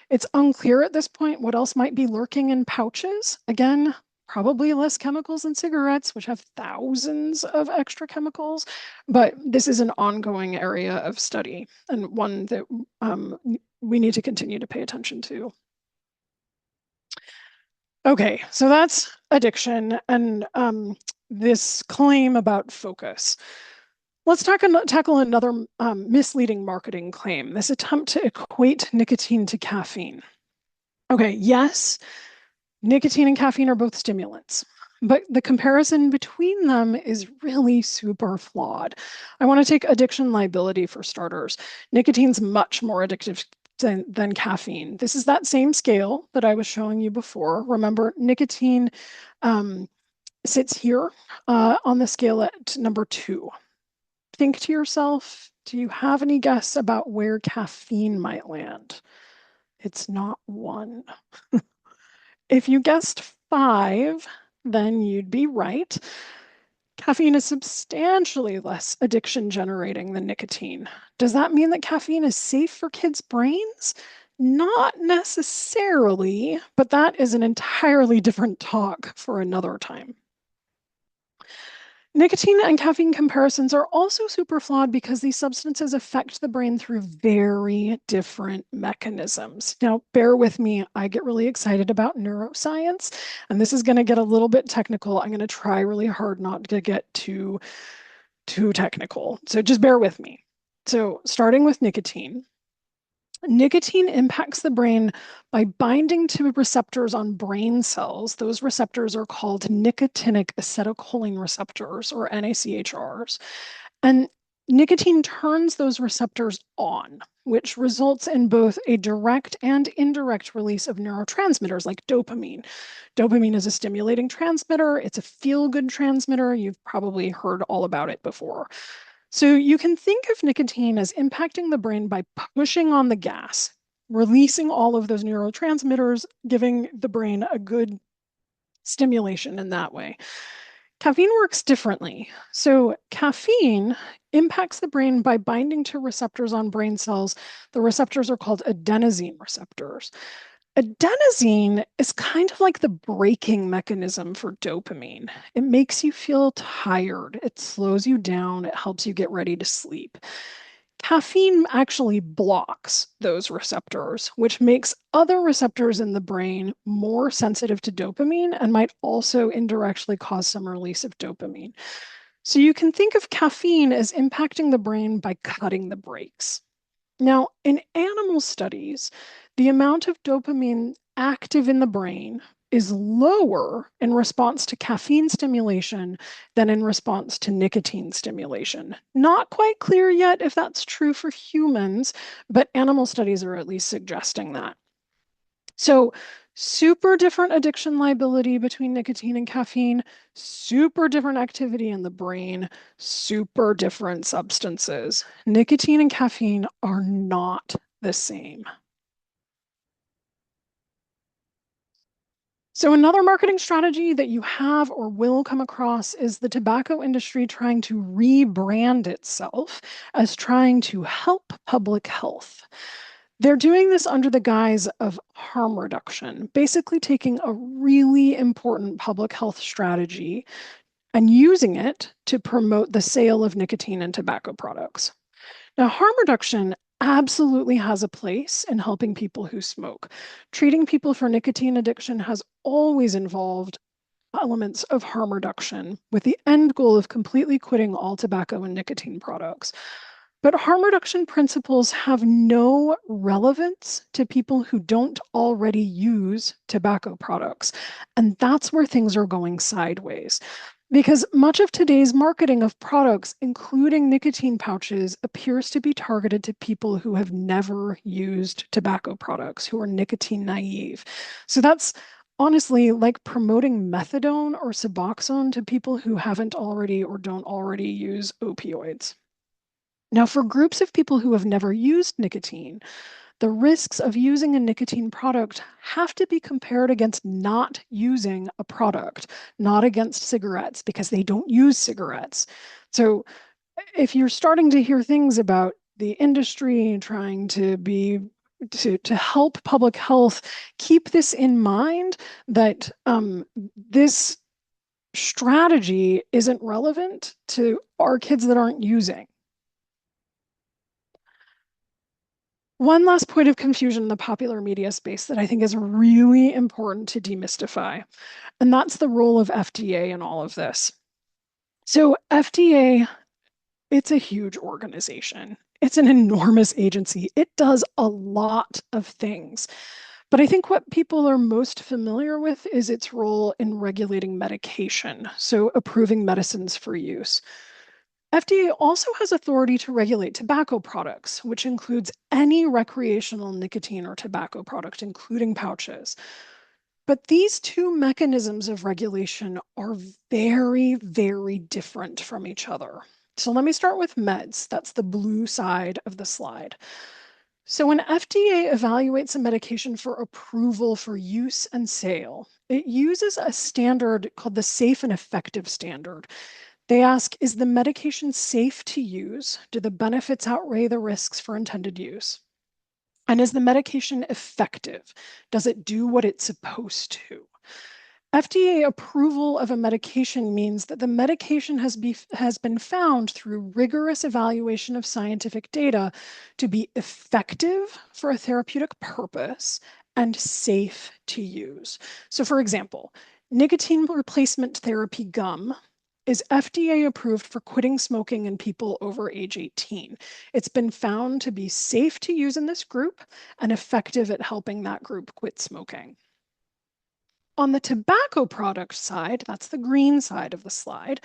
It's unclear at this point what else might be lurking in pouches. Again, probably less chemicals than cigarettes, which have thousands of extra chemicals. But this is an ongoing area of study and one that we need to continue to pay attention to. Okay, so that's addiction and this claim about focus. Let's tackle another misleading marketing claim, this attempt to equate nicotine to caffeine. Okay, yes, nicotine and caffeine are both stimulants, but the comparison between them is really super flawed. I want to take addiction liability for starters. Nicotine's much more addictive than caffeine. This is that same scale that I was showing you before. Remember, nicotine sits here on the scale at number 2. Think to yourself, do you have any guess about where caffeine might land? It's not 1. If you guessed 5, then you'd be right. Caffeine is substantially less addiction generating than nicotine. Does that mean that caffeine is safe for kids' brains? Not necessarily, but that is an entirely different talk for another time. Nicotine and caffeine comparisons are also super flawed because these substances affect the brain through very different mechanisms. Now, bear with me, I get really excited about neuroscience, and this is going to get a little bit technical. I'm going to try really hard not to get too technical, so just bear with me. So starting with nicotine. Nicotine impacts the brain by binding to receptors on brain cells. Those receptors are called nicotinic acetylcholine receptors, or NACHRs. And nicotine turns those receptors on, which results in both a direct and indirect release of neurotransmitters like dopamine. Dopamine is a stimulating transmitter. It's a feel-good transmitter. You've probably heard all about it before. So you can think of nicotine as impacting the brain by pushing on the gas, releasing all of those neurotransmitters, giving the brain a good stimulation in that way. Caffeine works differently. So caffeine impacts the brain by binding to receptors on brain cells. The receptors are called adenosine receptors. Adenosine is kind of like the braking mechanism for dopamine. It makes you feel tired. It slows you down. It helps you get ready to sleep. Caffeine actually blocks those receptors, which makes other receptors in the brain more sensitive to dopamine and might also indirectly cause some release of dopamine. So you can think of caffeine as impacting the brain by cutting the brakes. Now, in animal studies, the amount of dopamine active in the brain is lower in response to caffeine stimulation than in response to nicotine stimulation. Not quite clear yet if that's true for humans, but animal studies are at least suggesting that. So, super different addiction liability between nicotine and caffeine, super different activity in the brain, super different substances. Nicotine and caffeine are not the same. So another marketing strategy that you have or will come across is the tobacco industry trying to rebrand itself as trying to help public health. They're doing this under the guise of harm reduction, basically taking a really important public health strategy and using it to promote the sale of nicotine and tobacco products. Now, harm reduction absolutely has a place in helping people who smoke. Treating people for nicotine addiction has always involved elements of harm reduction with the end goal of completely quitting all tobacco and nicotine products. But harm reduction principles have no relevance to people who don't already use tobacco products. And that's where things are going sideways. Because much of today's marketing of products, including nicotine pouches, appears to be targeted to people who have never used tobacco products, who are nicotine naive. So that's honestly like promoting methadone or Suboxone to people who haven't already or don't already use opioids. Now, for groups of people who have never used nicotine, the risks of using a nicotine product have to be compared against not using a product, not against cigarettes, because they don't use cigarettes. So if you're starting to hear things about the industry trying to help public health, keep this in mind that this strategy isn't relevant to our kids that aren't using. One last point of confusion in the popular media space that I think is really important to demystify, and that's the role of FDA in all of this. So FDA, it's a huge organization. It's an enormous agency. It does a lot of things. But I think what people are most familiar with is its role in regulating medication, so approving medicines for use. FDA also has authority to regulate tobacco products, which includes any recreational nicotine or tobacco product, including pouches. But these two mechanisms of regulation are very, very different from each other. So let me start with meds. That's the blue side of the slide. So when FDA evaluates a medication for approval for use and sale, it uses a standard called the safe and effective standard. They ask, is the medication safe to use? Do the benefits outweigh the risks for intended use? And is the medication effective? Does it do what it's supposed to? FDA approval of a medication means that the medication has been found through rigorous evaluation of scientific data to be effective for a therapeutic purpose and safe to use. So for example, nicotine replacement therapy gum is FDA approved for quitting smoking in people over age 18. It's been found to be safe to use in this group and effective at helping that group quit smoking. On the tobacco product side, that's the green side of the slide,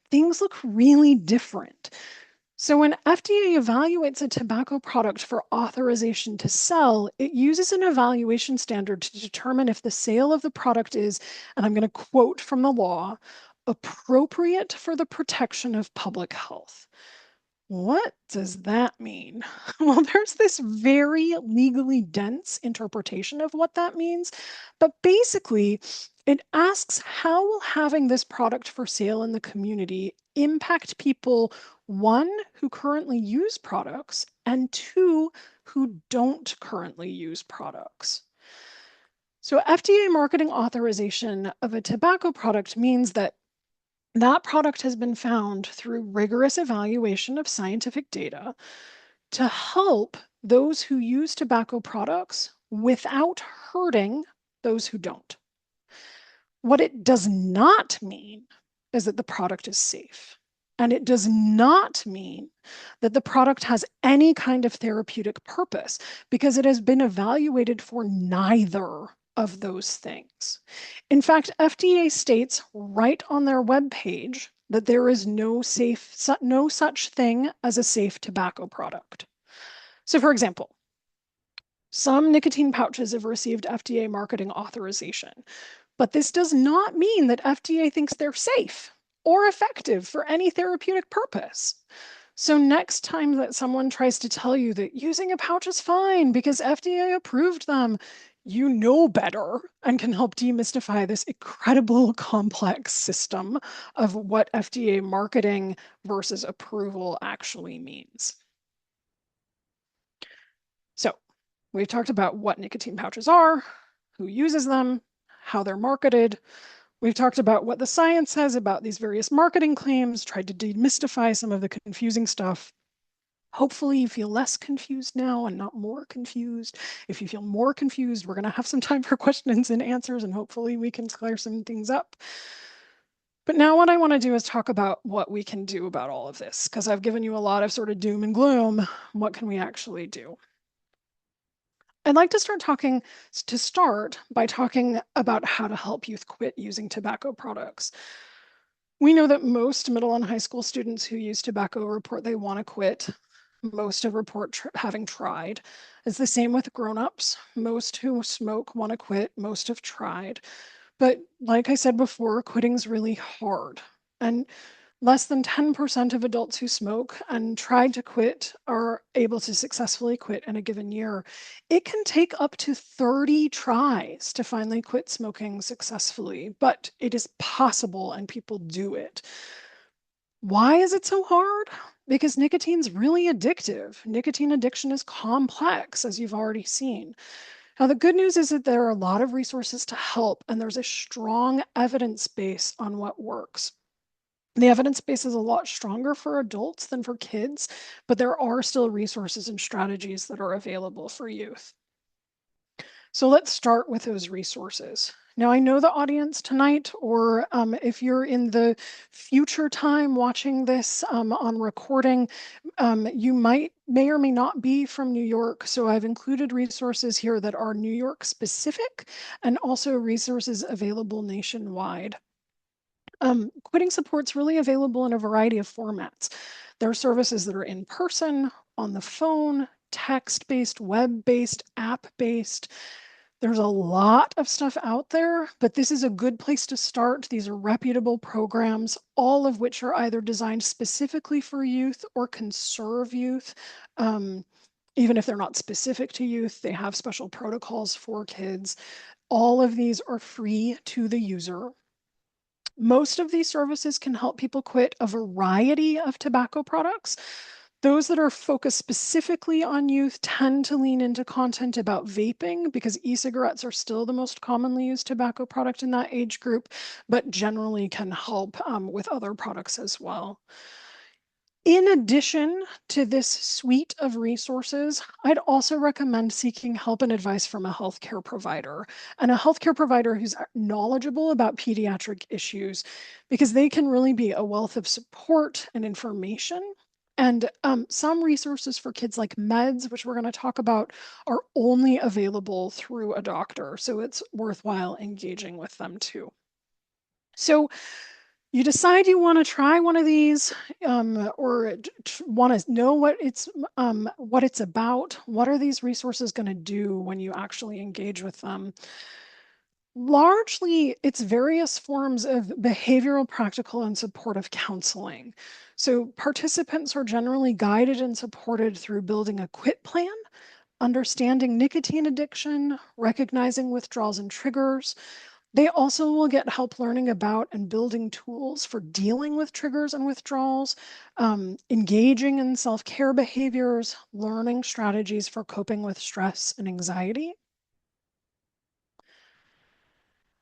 things look really different. So when FDA evaluates a tobacco product for authorization to sell, it uses an evaluation standard to determine if the sale of the product is, and I'm going to quote from the law, appropriate for the protection of public health. What does that mean? Well, there's this very legally dense interpretation of what that means, but basically, it asks how will having this product for sale in the community impact people, one, who currently use products, and two, who don't currently use products. So FDA marketing authorization of a tobacco product means that that product has been found through rigorous evaluation of scientific data to help those who use tobacco products without hurting those who don't. What it does not mean is that the product is safe. And it does not mean that the product has any kind of therapeutic purpose because it has been evaluated for neither of those things. In fact, FDA states right on their webpage that there is no such thing as a safe tobacco product. So for example, some nicotine pouches have received FDA marketing authorization, but this does not mean that FDA thinks they're safe or effective for any therapeutic purpose. So next time that someone tries to tell you that using a pouch is fine because FDA approved them, you know better and can help demystify this incredible complex system of what FDA marketing versus approval actually means. So We've talked about what nicotine pouches are, who uses them, how they're marketed. We've talked about what the science says about these various marketing claims, tried to demystify some of the confusing stuff. Hopefully you feel less confused now and not more confused. If you feel more confused, we're going to have some time for questions and answers, and hopefully we can clear some things up. But now what I want to do is talk about what we can do about all of this, because I've given you a lot of sort of doom and gloom. What can we actually do? I'd like to start by talking about how to help youth quit using tobacco products. We know that most middle and high school students who use tobacco report they want to quit. Most have report having tried. It's the same with grown-ups. Most who smoke want to quit. Most have tried. But like I said before, quitting's really hard. And less than 10% of adults who smoke and tried to quit are able to successfully quit in a given year. It can take up to 30 tries to finally quit smoking successfully, but it is possible and people do it. Why is it so hard? Because nicotine's really addictive. Nicotine addiction is complex, as you've already seen. Now, the good news is that there are a lot of resources to help, and there's a strong evidence base on what works. The evidence base is a lot stronger for adults than for kids, but there are still resources and strategies that are available for youth. So let's start with those resources. Now, I know the audience tonight, or if you're in the future time watching this on recording, you may or may not be from New York. So I've included resources here that are New York specific and also resources available nationwide. Quitting support's really available in a variety of formats. There are services that are in person, on the phone, text-based, web-based, app-based. There's a lot of stuff out there, but this is a good place to start. These are reputable programs, all of which are either designed specifically for youth or can serve youth. Even if they're not specific to youth, they have special protocols for kids. All of these are free to the user. Most of these services can help people quit a variety of tobacco products. Those that are focused specifically on youth tend to lean into content about vaping because e-cigarettes are still the most commonly used tobacco product in that age group, but generally can help with other products as well. In addition to this suite of resources, I'd also recommend seeking help and advice from a healthcare provider, and a healthcare provider who's knowledgeable about pediatric issues, because they can really be a wealth of support and information. And some resources for kids like meds, which we're going to talk about, are only available through a doctor. So it's worthwhile engaging with them too. So you decide you want to try one of these, or want to know what it's about. What are these resources going to do when you actually engage with them? Largely, it's various forms of behavioral, practical, and supportive counseling. So participants are generally guided and supported through building a quit plan, understanding nicotine addiction, recognizing withdrawals and triggers. They also will get help learning about and building tools for dealing with triggers and withdrawals, engaging in self-care behaviors, learning strategies for coping with stress and anxiety.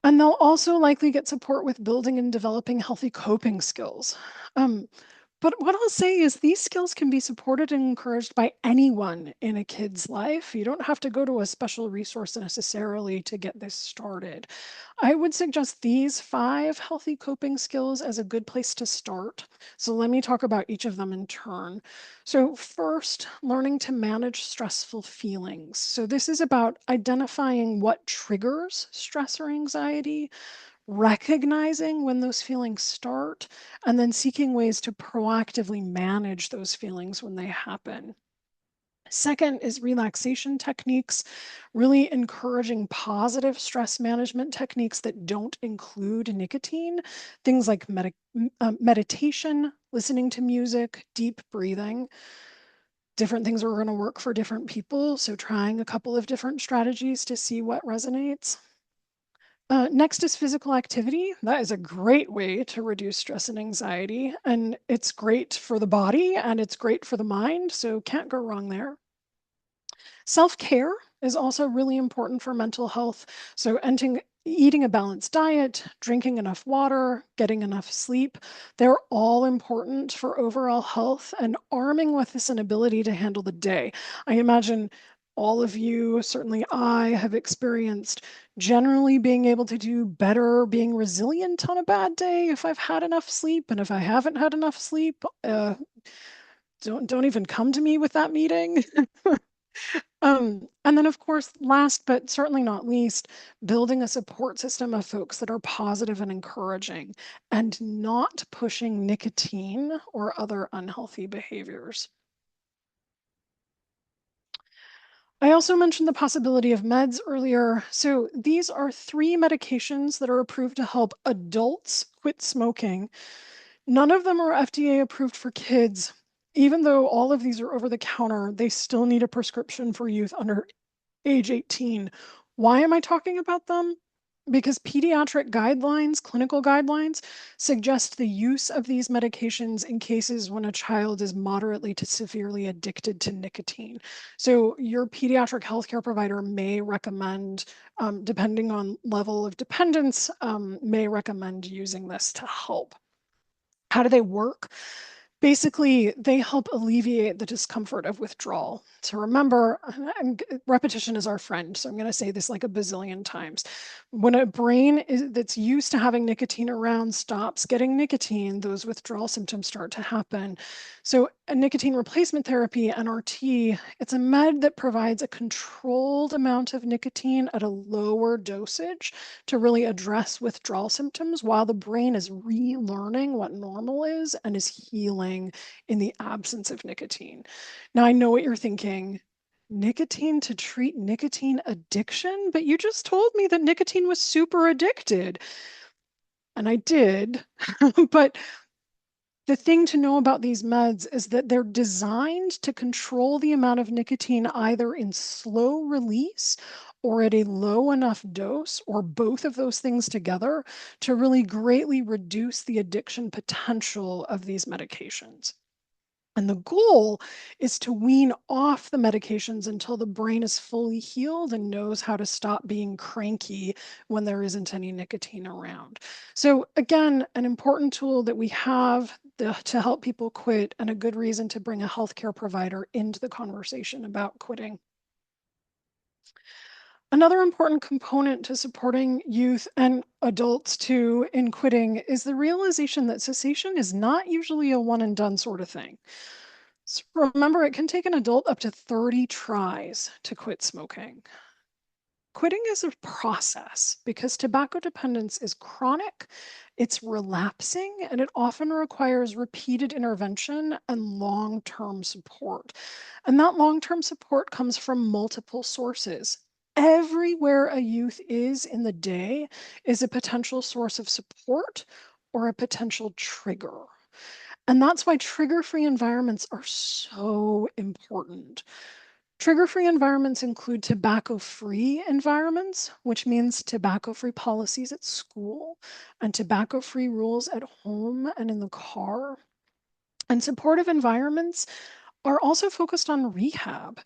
And they'll also likely get support with building and developing healthy coping skills. But what I'll say is these skills can be supported and encouraged by anyone in a kid's life. You don't have to go to a special resource necessarily to get this started. I would suggest these 5 healthy coping skills as a good place to start. So let me talk about each of them in turn. So first, learning to manage stressful feelings. So this is about identifying what triggers stress or anxiety, recognizing when those feelings start, and then seeking ways to proactively manage those feelings when they happen. Second is relaxation techniques, really encouraging positive stress management techniques that don't include nicotine. Things like meditation, listening to music, deep breathing. Different things are going to work for different people, so trying a couple of different strategies to see what resonates. Next is physical activity. That is a great way to reduce stress and anxiety, and it's great for the body and it's great for the mind, so can't go wrong there. Self-care is also really important for mental health. So eating a balanced diet, drinking enough water, getting enough sleep, they're all important for overall health and arming with us an ability to handle the day. I imagine all of you, certainly I, have experienced generally being able to do better, being resilient on a bad day if I've had enough sleep. And if I haven't had enough sleep, don't even come to me with that meeting. And then, of course, last but certainly not least, building a support system of folks that are positive and encouraging and not pushing nicotine or other unhealthy behaviors. I also mentioned the possibility of meds earlier. So these are 3 medications that are approved to help adults quit smoking. None of them are FDA approved for kids. Even though all of these are over the counter, they still need a prescription for youth under age 18. Why am I talking about them? Because pediatric guidelines, clinical guidelines, suggest the use of these medications in cases when a child is moderately to severely addicted to nicotine. So your pediatric healthcare provider may recommend, depending on level of dependence, may recommend using this to help. How do they work? Basically, they help alleviate the discomfort of withdrawal. So remember, repetition is our friend. So I'm going to say this like a bazillion times. When a brain that's used to having nicotine around stops getting nicotine, those withdrawal symptoms start to happen. So a nicotine replacement therapy, NRT, it's a med that provides a controlled amount of nicotine at a lower dosage to really address withdrawal symptoms while the brain is relearning what normal is and is healing in the absence of nicotine. Now, I know what you're thinking. Nicotine to treat nicotine addiction? But you just told me that nicotine was super addicted. And I did. But the thing to know about these meds is that they're designed to control the amount of nicotine either in slow release or at a low enough dose, or both of those things together, to really greatly reduce the addiction potential of these medications. And the goal is to wean off the medications until the brain is fully healed and knows how to stop being cranky when there isn't any nicotine around. So again, an important tool that we have to help people quit, and a good reason to bring a healthcare provider into the conversation about quitting. Another important component to supporting youth and adults too in quitting is the realization that cessation is not usually a one and done sort of thing. So remember, it can take an adult up to 30 tries to quit smoking. Quitting is a process because tobacco dependence is chronic, it's relapsing, and it often requires repeated intervention and long-term support. And that long-term support comes from multiple sources. Everywhere a youth is in the day is a potential source of support or a potential trigger. And that's why trigger-free environments are so important. Trigger-free environments include tobacco-free environments, which means tobacco-free policies at school and tobacco-free rules at home and in the car. And supportive environments are also focused on rehab.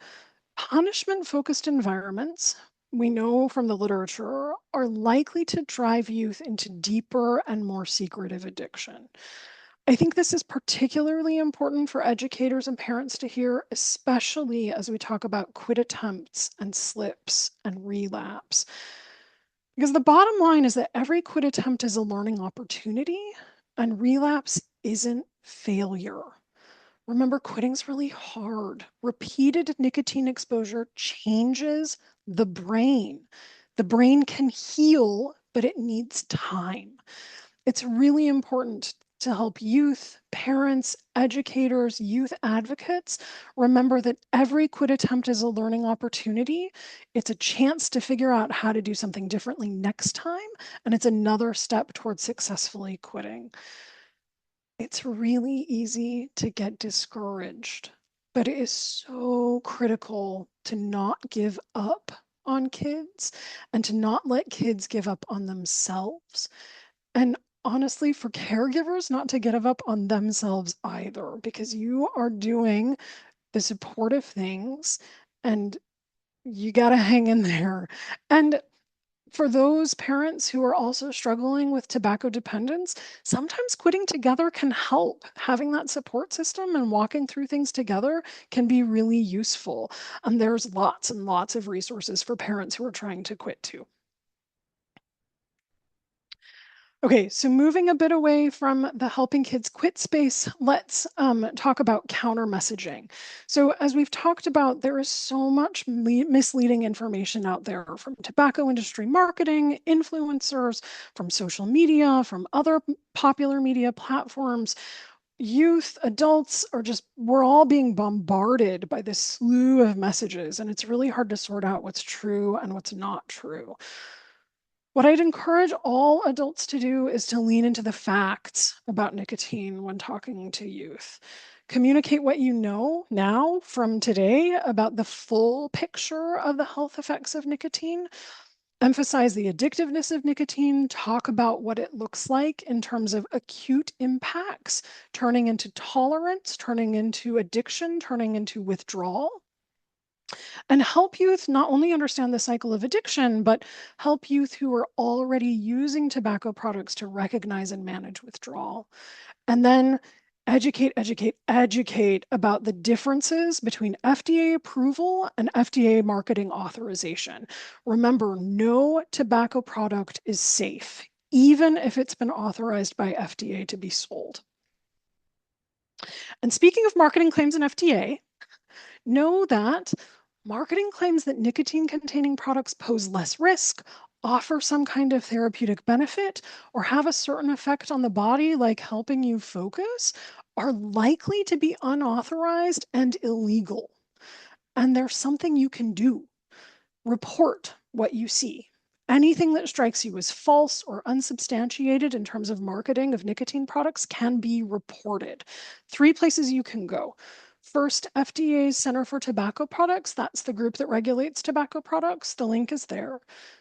Punishment-focused environments, we know from the literature, are likely to drive youth into deeper and more secretive addiction. I think this is particularly important for educators and parents to hear, especially as we talk about quit attempts and slips and relapse. Because the bottom line is that every quit attempt is a learning opportunity, and relapse isn't failure. Remember, quitting's really hard. Repeated nicotine exposure changes the brain. The brain can heal, but it needs time. It's really important to help youth, parents, educators, youth advocates remember that every quit attempt is a learning opportunity. It's a chance to figure out how to do something differently next time, and it's another step towards successfully quitting. It's really easy to get discouraged, but it is so critical to not give up on kids and to not let kids give up on themselves. And honestly, for caregivers, not to give up on themselves either, because you are doing the supportive things and You got to hang in there. And for those parents who are also struggling with tobacco dependence, sometimes quitting together can help. Having that support system and walking through things together can be really useful. And there's lots and lots of resources for parents who are trying to quit too. Okay, so moving a bit away from the helping kids quit space, let's talk about counter messaging. So, as we've talked about, there is so much misleading information out there from tobacco industry marketing, influencers, from social media, from other popular media platforms. Youth, adults are just, we're all being bombarded by this slew of messages, and it's really hard to sort out what's true and what's not true. What I'd encourage all adults to do is to lean into the facts about nicotine when talking to youth. Communicate what you know now from today about the full picture of the health effects of nicotine. Emphasize the addictiveness of nicotine. Talk about what it looks like in terms of acute impacts, turning into tolerance, turning into addiction, turning into withdrawal, and help youth not only understand the cycle of addiction, but help youth who are already using tobacco products to recognize and manage withdrawal. And then educate about the differences between FDA approval and FDA marketing authorization. Remember, no tobacco product is safe, even if it's been authorized by FDA to be sold. And speaking of marketing claims and FDA, know that marketing claims that nicotine containing products pose less risk, offer some kind of therapeutic benefit, or have a certain effect on the body, like helping you focus, are likely to be unauthorized and illegal. And there's something you can do. Report what you see. Anything that strikes you as false or unsubstantiated in terms of marketing of nicotine products can be reported. 3 places you can go. First, FDA's Center for Tobacco Products. That's the group that regulates tobacco products. The link is there.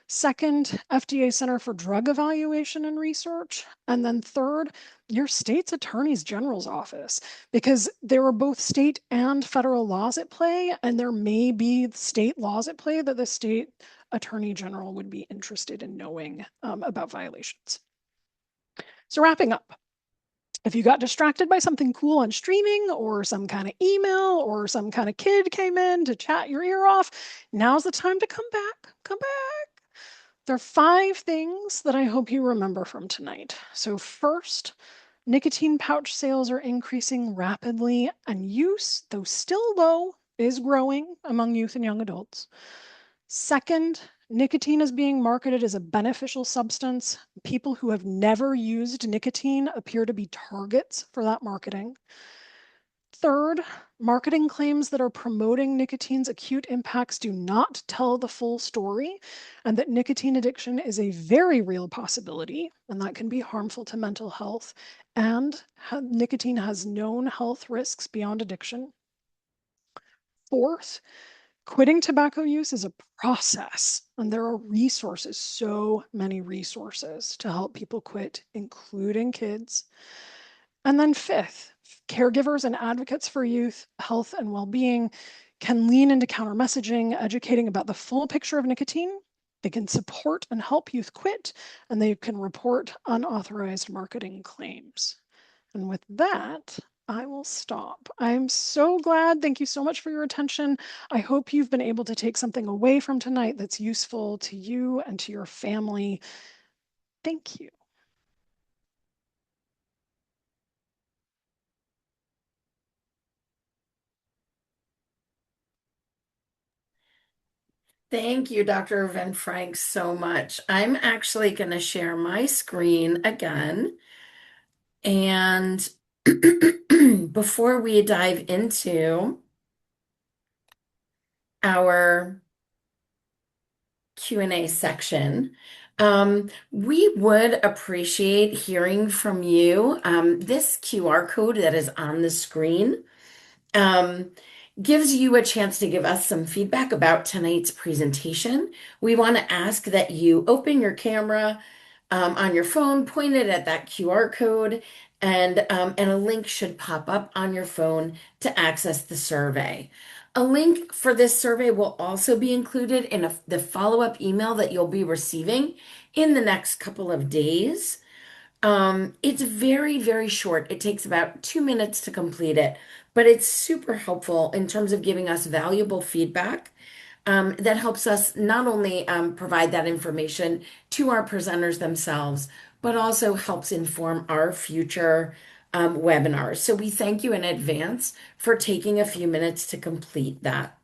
Second, FDA Center for Drug Evaluation and Research. And then third, your state's attorney general's office, because there are both state and federal laws at play, and there may be state laws at play that the state attorney general would be interested in knowing about violations. So wrapping up, if you got distracted by something cool on streaming or some kind of email or some kind of kid came in to chat your ear off, now's the time to come back. Come back. There are 5 things that I hope you remember from tonight. So first, nicotine pouch sales are increasing rapidly, and use, though still low, is growing among youth and young adults. Second, nicotine is being marketed as a beneficial substance. People who have never used nicotine appear to be targets for that marketing. Third, marketing claims that are promoting nicotine's acute impacts do not tell the full story, and that nicotine addiction is a very real possibility, and that can be harmful to mental health, and nicotine has known health risks beyond addiction. Fourth, quitting tobacco use is a process, and there are resources, so many resources to help people quit, including kids. And then fifth, caregivers and advocates for youth health and well-being can lean into counter messaging, educating about the full picture of nicotine. They can support and help youth quit, and they can report unauthorized marketing claims. And with that, I will stop. I'm so glad. Thank you so much for your attention. I hope you've been able to take something away from tonight that's useful to you and to your family. Thank you. Thank you, Dr. Van Frank, so much. I'm actually going to share my screen again. And before we dive into our Q&A section, we would appreciate hearing from you. This QR code that is on the screen um, gives you a chance to give us some feedback about tonight's presentation. We want to ask that you open your camera on your phone, point it at that QR code, and a link should pop up on your phone to access the survey. A link for this survey will also be included in the follow-up email that you'll be receiving in the next couple of days. It's very, very short. It takes about 2 minutes to complete it, but it's super helpful in terms of giving us valuable feedback that helps us not only provide that information to our presenters themselves, but also helps inform our future webinars. So we thank you in advance for taking a few minutes to complete that.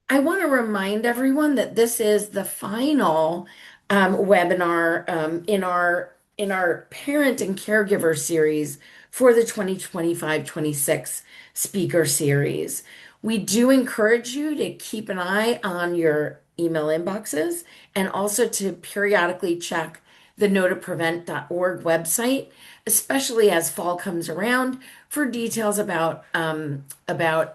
I want to remind everyone that this is the final webinar in our parent and caregiver series for the 2025-26 speaker series. We do encourage you to keep an eye on your email inboxes and also to periodically check the notoprevent.org website, especially as fall comes around, for details about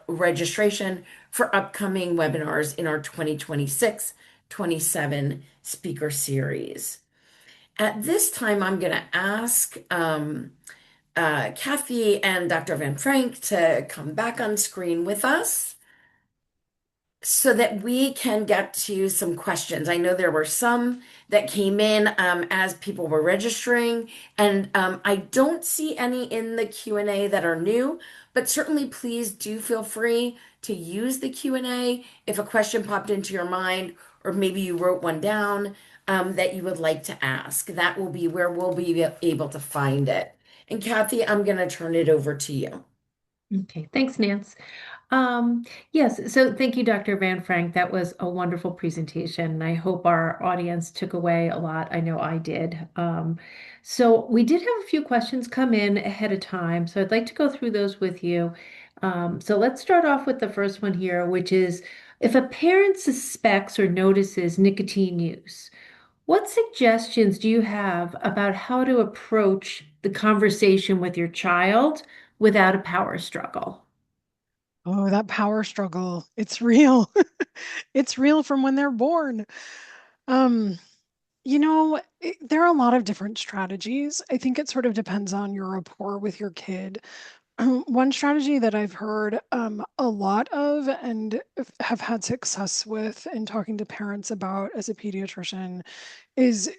registration for upcoming webinars in our 2026-27 speaker series. At this time, I'm going to ask Kathy and Dr. Van Frank to come back on screen with us so that we can get to some questions. I know there were some that came in as people were registering, and I don't see any in the Q&A that are new, but certainly please do feel free to use the Q&A if a question popped into your mind, or maybe you wrote one down that you would like to ask. That will be where we'll be able to find it. And Kathy, I'm going to turn it over to you. Okay, thanks, Nance. Um, yes, so thank you, Dr. Van Frank. That was a wonderful presentation. I hope our audience took away a lot. I know I did. So we did have a few questions come in ahead of time, so I'd like to go through those with you. So let's start off with the first one here, which is if a parent suspects or notices nicotine use, what suggestions do you have about how to approach the conversation with your child without a power struggle? Oh, that power struggle. It's real. It's real from when they're born. Um, there are a lot of different strategies. I think it sort of depends on your rapport with your kid. One strategy that I've heard a lot of and have had success with in talking to parents about as a pediatrician is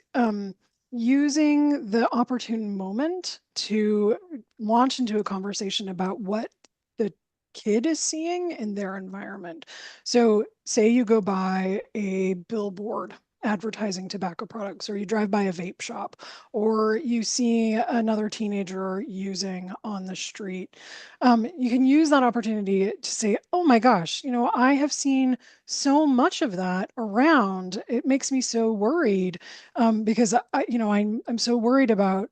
using the opportune moment to launch into a conversation about what the kid is seeing in their environment. So, say you go by a billboard advertising tobacco products, or you drive by a vape shop, or you see another teenager using on the street. You can use that opportunity to say, oh my gosh, I have seen so much of that around. It makes me so worried because I'm so worried about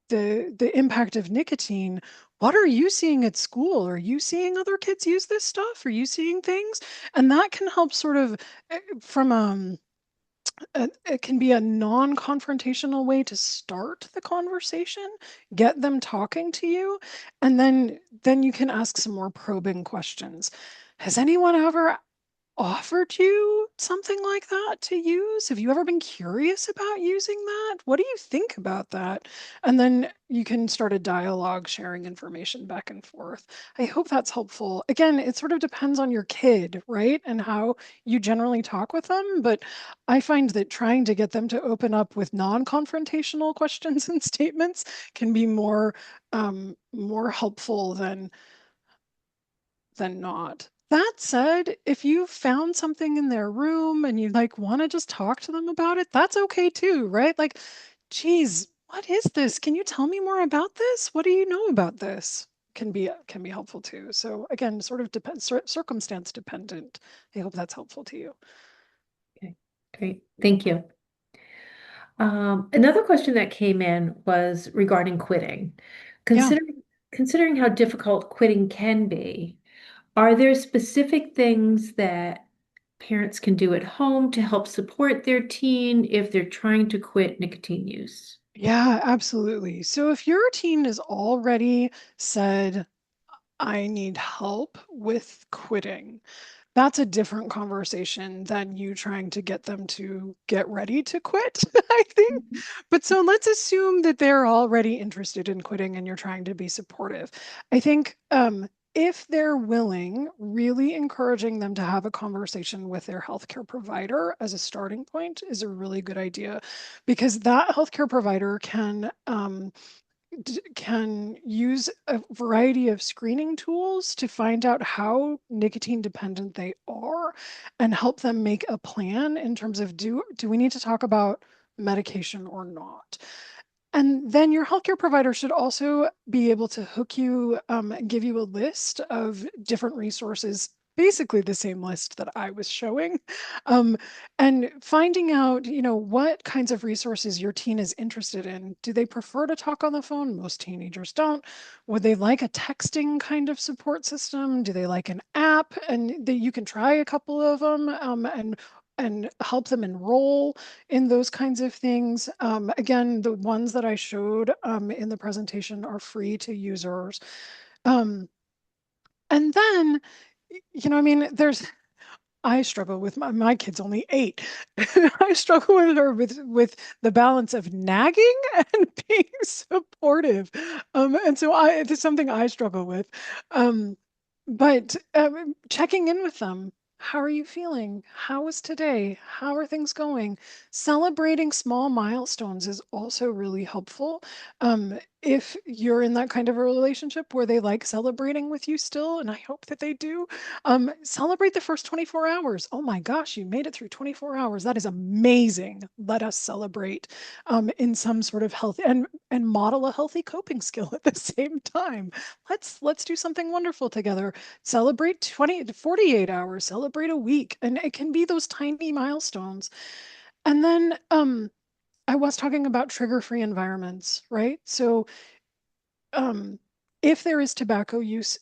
the impact of nicotine. What are you seeing at school? Are you seeing other kids use this stuff? Are you seeing things? And that can help sort of from it can be a non-confrontational way to start the conversation, get them talking to you, and then you can ask some more probing questions. Has anyone ever offered you something like that to use? Have you ever been curious about using that? What do you think about that? And then you can start a dialogue sharing information back and forth. I hope that's helpful. Again, it sort of depends on your kid, right? And how you generally talk with them. But I find that trying to get them to open up with non-confrontational questions and statements can be more helpful than not. That said, if you found something in their room and you like want to just talk to them about it, that's okay too, right? Like, geez, what is this? Can you tell me more about this? What do you know about this? Can be helpful too. So again, sort of depends circumstance dependent. I hope that's helpful to you. Okay, great. Thank you. Another question that came in was regarding quitting. Yeah. Considering how difficult quitting can be, are there specific things that parents can do at home to help support their teen if they're trying to quit nicotine use? Yeah, absolutely. So if your teen has already said, I need help with quitting, that's a different conversation than you trying to get them to get ready to quit, I think. Mhm. But so let's assume that they're already interested in quitting and you're trying to be supportive. I think if they're willing, really encouraging them to have a conversation with their healthcare provider as a starting point is a really good idea, because that healthcare provider can use a variety of screening tools to find out how nicotine dependent they are and help them make a plan in terms of do we need to talk about medication or not. And then your healthcare provider should also be able to hook you, give you a list of different resources, basically the same list that I was showing, um, and finding out, what kinds of resources your teen is interested in. Do they prefer to talk on the phone? Most teenagers don't. Would they like a texting kind of support system? Do they like an app? And you can try a couple of them, and help them enroll in those kinds of things. Again, the ones that I showed in the presentation are free to users. Um, and then, I mean, I struggle with my kid's only 8. I struggle with her with the balance of nagging and being supportive. And so it's something I struggle with. But checking in with them. How are you feeling? How was today? How are things going? Celebrating small milestones is also really helpful. If you're in that kind of a relationship where they like celebrating with you still, and I hope that they do, celebrate the first 24 hours. Oh my gosh, you made it through 24 hours. That is amazing. Let us celebrate in some sort of health and model a healthy coping skill at the same time. Let's do something wonderful together. Celebrate 20 to 48 hours, celebrate a week. And it can be those tiny milestones. And then I was talking about trigger-free environments, right? So um, if there is tobacco use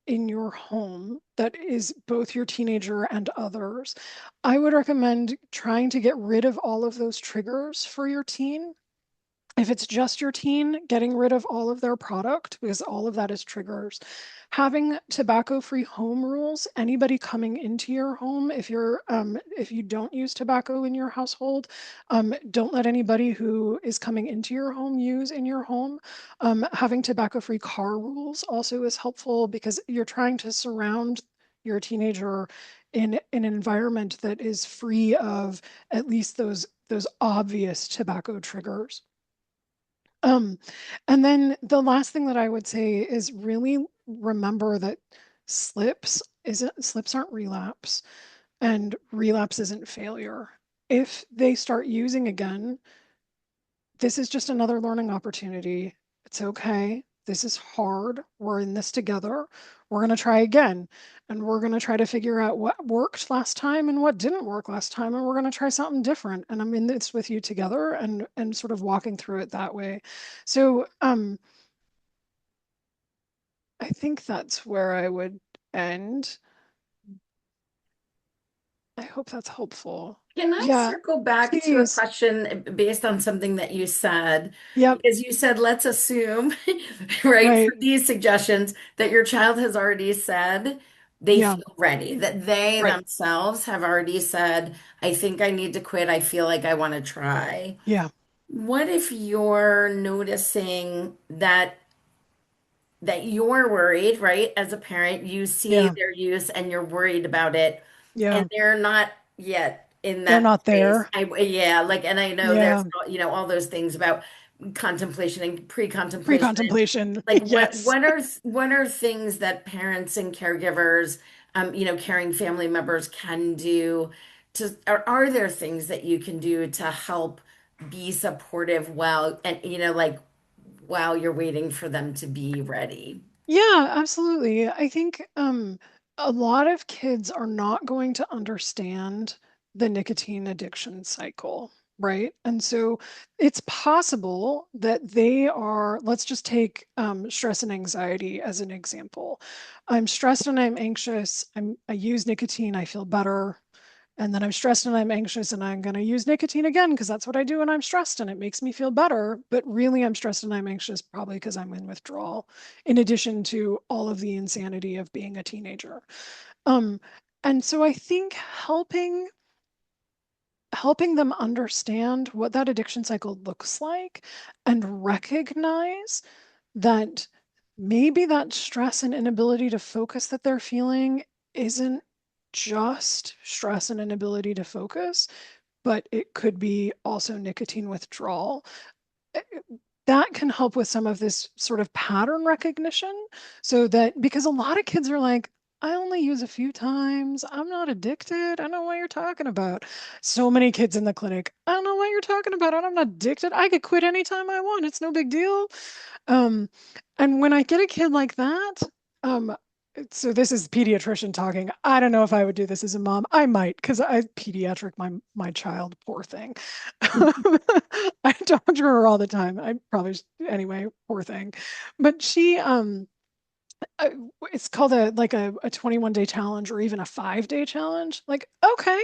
in your home that is both your teenager and others, I would recommend trying to get rid of all of those triggers for your teen. If it's just your teen, getting rid of all of their product, because all of that is triggers. Having tobacco-free home rules, anybody coming into your home, if you don't use tobacco in your household, don't let anybody who is coming into your home use in your home. Having tobacco-free car rules also is helpful because you're trying to surround your teenager in an environment that is free of at least those obvious tobacco triggers. Um, and then the last thing that I would say is really remember that slips aren't relapse, and relapse isn't failure. If they start using again, this is just another learning opportunity. It's okay. This is hard. We're in this together. We're going to try again. And we're going to try to figure out what worked last time and what didn't work last time. And we're going to try something different. And I'm in this with you together and sort of walking through it that way. So I think that's where I would end. I hope that's helpful. Can I Yeah, circle back to a please. question based on something that you said? Yep. Because you said, let's assume, right, for Right. these suggestions that your child has already said they Yeah. feel ready, that they Right. themselves have already said, I think I need to quit. I feel like I want to try. Yeah. What if you're noticing that you're worried, right? As a parent, you see Yeah. their use and you're worried about it, and Yeah. they're not yet in They're that not space. there. Yeah, like, and I know there's, Yeah. all those things about contemplation and pre-contemplation. Pre-contemplation. Like, Yes. what are things that parents and caregivers, caring family members can do are there things that you can do to help be supportive while, and, like, while you're waiting for them to be ready? Yeah, absolutely. I think a lot of kids are not going to understand the nicotine addiction cycle, right? And so it's possible that they are, let's just take stress and anxiety as an example. I'm stressed and I'm anxious. I use nicotine, I feel better. And then I'm stressed and I'm anxious and I'm going to use nicotine again because that's what I do when I'm stressed and it makes me feel better. But really, I'm stressed and I'm anxious probably because I'm in withdrawal, in addition to all of the insanity of being a teenager. Um, and so I think helping them understand what that addiction cycle looks like and recognize that maybe that stress and inability to focus that they're feeling isn't just stress and inability to focus, but it could be also nicotine withdrawal. eh, That can help with some of this sort of pattern recognition. So that because a lot of kids are like, I only use a few times. I'm not addicted. I don't know what you're talking about. So many kids in the clinic, I don't know what you're talking about. I'm not addicted. I could quit anytime I want. It's no big deal. Um, and when I get a kid like that, um, so this is pediatrician talking. I don't know if I would do this as a mom. I might, because I pediatric my child, poor thing. I talk to her all the time. I probably anyway, poor thing. But she uh, it's called a 21-day challenge or even a 5-day challenge. Like, okay,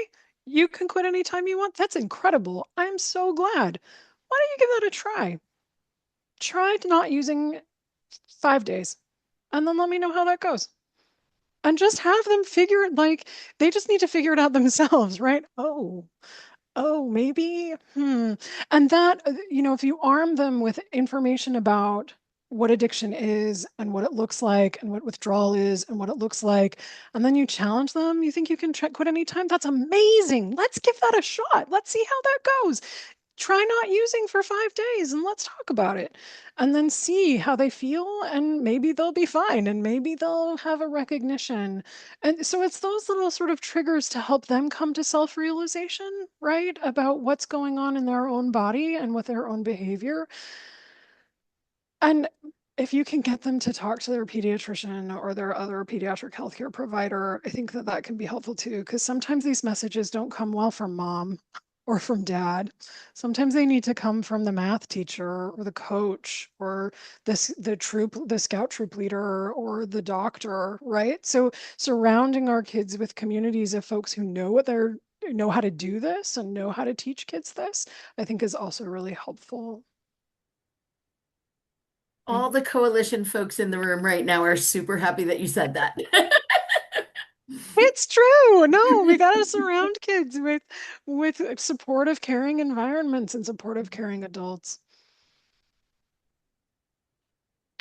you can quit anytime you want. That's incredible. I'm so glad. Why don't you give that a try? Try not using 5 days and then let me know how that goes. And just have them figure it like they just need to figure it out themselves, right? Oh, maybe. And that, if you arm them with information about what addiction is and what it looks like and what withdrawal is and what it looks like, and then you challenge them, you think you can quit anytime? That's amazing. Let's give that a shot. Let's see how that goes. Try not using for 5 days and let's talk about it and then see how they feel, and maybe they'll be fine and maybe they'll have a recognition. And so it's those little sort of triggers to help them come to self-realization, right, about what's going on in their own body and with their own behavior. And if you can get them to talk to their pediatrician or their other pediatric healthcare provider, I think that that can be helpful too, because sometimes these messages don't come well from mom or from dad. Sometimes they need to come from the math teacher or the coach or the scout troop leader or the doctor, right? So surrounding our kids with communities of folks who know how to do this and know how to teach kids this, I think is also really helpful. All the coalition folks in the room right now are super happy that you said that. It's true. No, we got to surround kids with supportive, caring environments and supportive, caring adults.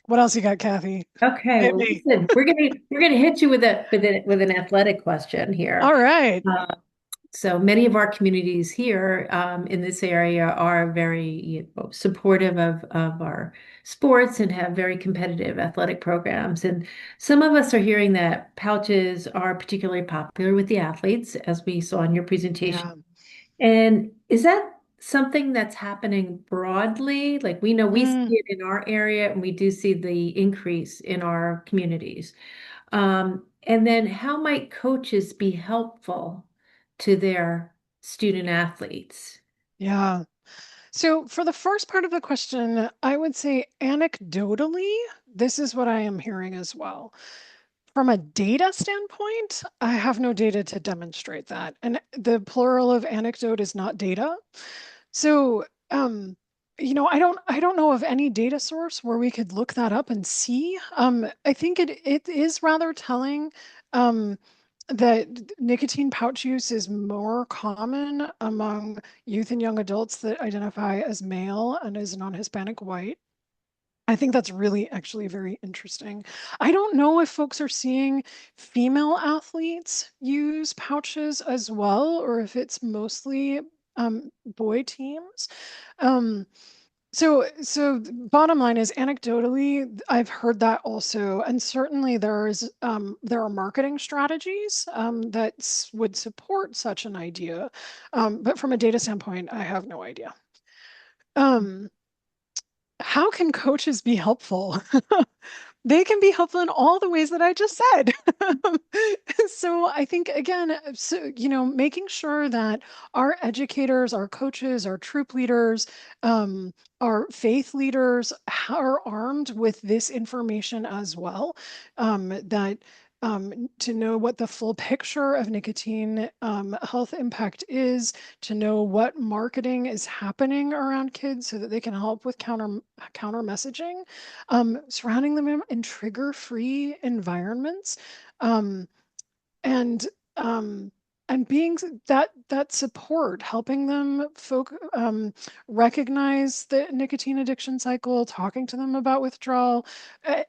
What else you got, Kathy? Okay, Hit well, me. listen, we're gonna hit you with an athletic question here. All right. So many of our communities here in this area are very supportive of our sports and have very competitive athletic programs. And some of us are hearing that pouches are particularly popular with the athletes, as we saw in your presentation. Yeah. And is that something that's happening broadly? Like we know we see Mm, it in our area and we do see the increase in our communities. And then how might coaches be helpful to their student athletes? yeah. So for the first part of the question, I would say anecdotally, this is what I am hearing as well. From a data standpoint, I have no data to demonstrate that. And the plural of anecdote is not data. So, I don't know of any data source where we could look that up and see. I think it is rather telling that nicotine pouch use is more common among youth and young adults that identify as male and as non-Hispanic white. I think that's really actually very interesting. I don't know if folks are seeing female athletes use pouches as well, or if it's mostly boy teams. Um, so bottom line is anecdotally, I've heard that also, and certainly there are marketing strategies that would support such an idea, but from a data standpoint, I have no idea. Um, how can coaches be helpful? They can be helpful in all the ways that I just said. So I think again, making sure that our educators, our coaches, our troop leaders, our faith leaders are armed with this information as well, that to know what the full picture of nicotine health impact is, to know what marketing is happening around kids so that they can help with counter messaging, surrounding them in trigger-free environments, um, and and being that support, helping them recognize the nicotine addiction cycle, talking to them about withdrawal,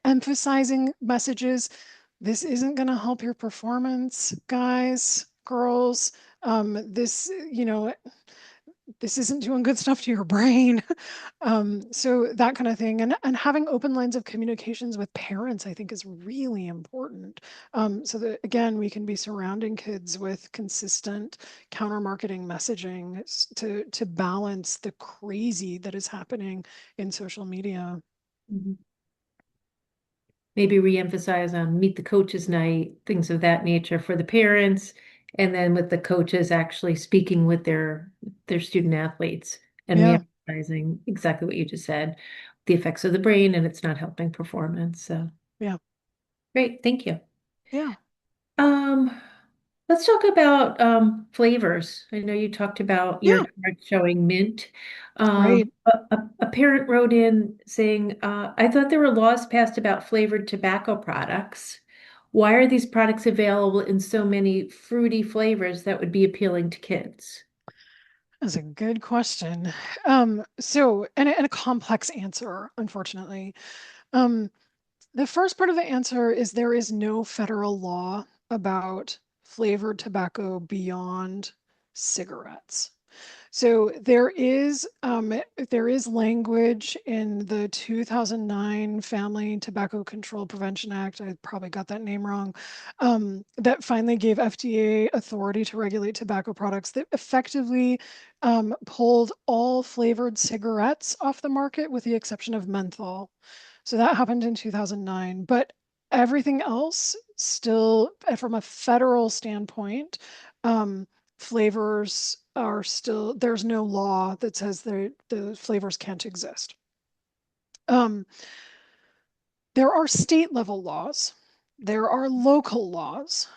emphasizing messages. This isn't going to help your performance, guys, girls. This, this isn't doing good stuff to your brain. So that kind of thing. And having open lines of communications with parents, I think, is really important. So that, again, we can be surrounding kids with consistent counter marketing messaging to balance the crazy that is happening in social media. Mhm. Maybe reemphasize on meet the coaches night, things of that nature for the parents, and then with the coaches actually speaking with their student athletes and Yeah. reemphasizing exactly what you just said, the effects of the brain, and it's not helping performance. So Yeah. great, thank you. Yeah. Um, let's talk about flavors. I know you talked about your Yeah. chart showing mint. Right. A parent wrote in saying, I thought there were laws passed about flavored tobacco products. Why are these products available in so many fruity flavors that would be appealing to kids? That's a good question. And a complex answer, unfortunately. Um, The first part of the answer is there is no federal law about flavored tobacco beyond cigarettes. So there is language in the 2009 Family Tobacco Control Prevention Act. I probably got that name wrong. That finally gave FDA authority to regulate tobacco products that effectively pulled all flavored cigarettes off the market with the exception of menthol. So that happened in 2009, but everything else still, from a federal standpoint, um, flavors are still, there's no law that says the flavors can't exist. Um, there are state level laws, there are local laws.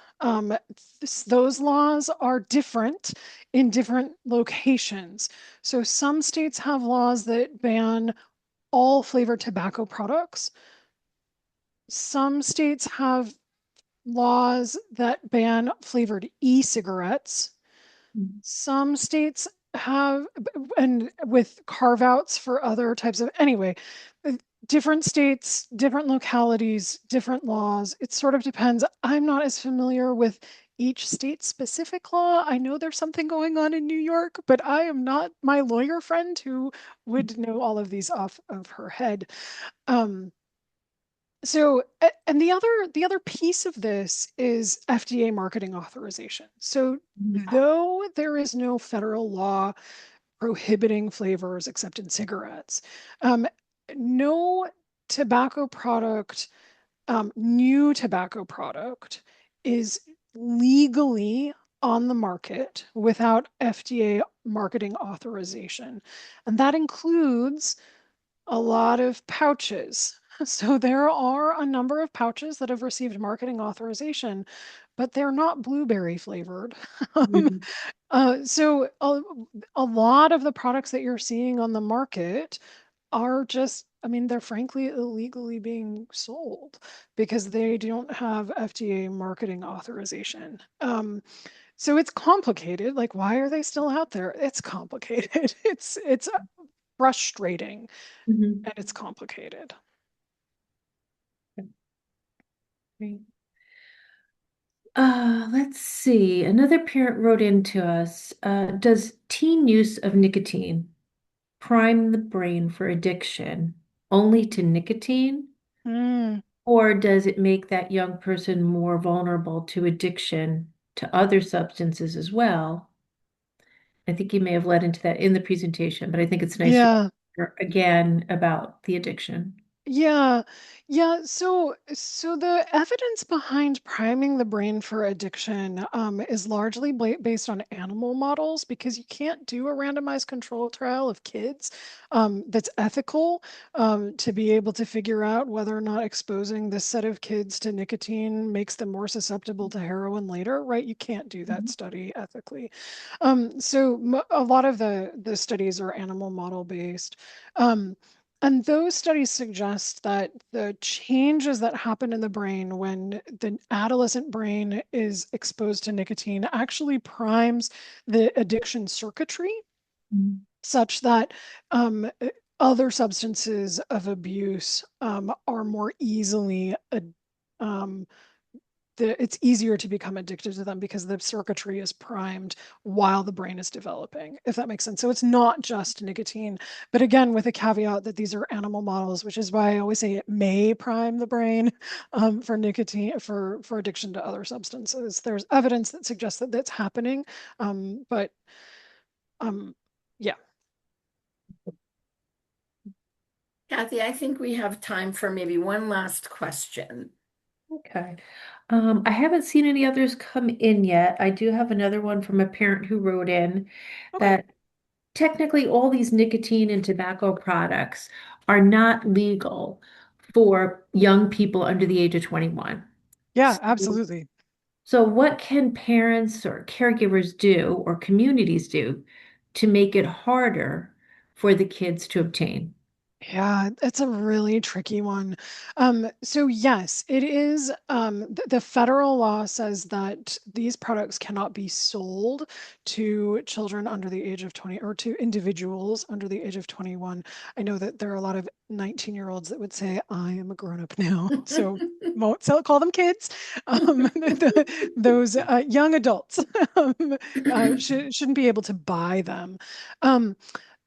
Those laws are different in different locations. So some states have laws that ban all flavored tobacco products. Some states have laws that ban flavored e-cigarettes. Mhm. Some states have, and with carve outs for other types of, anyway, different states, different localities, different laws. It sort of depends. I'm not as familiar with each state specific law. I know there's something going on in New York, but I am not my lawyer friend who would know all of these off of her head. Um, and the other piece of this is FDA marketing authorization. So Mhm. though there is no federal law prohibiting flavors except in cigarettes, um, no tobacco product, new tobacco product is legally on the market without FDA marketing authorization. And that includes a lot of pouches. So there are a number of pouches that have received marketing authorization, but they're not blueberry flavored. Um, Mhm. so a lot of the products that you're seeing on the market are just, I mean, they're frankly illegally being sold because they don't have FDA marketing authorization. So it's complicated. Like, why are they still out there? It's complicated. It's frustrating Mhm. and it's complicated. Great. Let's see. Another parent wrote into us, does teen use of nicotine prime the brain for addiction only to nicotine, Mm, or does it make that young person more vulnerable to addiction to other substances as well? I think you may have led into that in the presentation, but I think it's nice to yeah. hear again about the addiction. Yeah, yeah. So the evidence behind priming the brain for addiction is largely based on animal models because you can't do a randomized control trial of kids that's ethical to be able to figure out whether or not exposing this set of kids to nicotine makes them more susceptible to heroin later, right? You can't do that Mhm. study ethically. A lot of the studies are animal model based. Um, And those studies suggest that the changes that happen in the brain when the adolescent brain is exposed to nicotine actually primes the addiction circuitry Mm. such that other substances of abuse are more easily um, it's easier to become addicted to them because the circuitry is primed while the brain is developing, if that makes sense. So it's not just nicotine, but again, with a caveat that these are animal models, which is why I always say it may prime the brain for nicotine, for addiction to other substances. There's evidence that suggests that that's happening, but yeah. Kathy, I think we have time for maybe one last question. Okay. I haven't seen any others come in yet. I do have another one from a parent who wrote in Okay. that technically all these nicotine and tobacco products are not legal for young people under the age of 21. Yeah, So, absolutely. so what can parents or caregivers do or communities do to make it harder for the kids to obtain? Yeah, it's a really tricky one. So yes, it is. The federal law says that these products cannot be sold to children under the age of 20 or to individuals under the age of 21. I know that there are a lot of 19-year-olds that would say, I am a grown-up now, so won't call them kids. Those young adults shouldn't be able to buy them.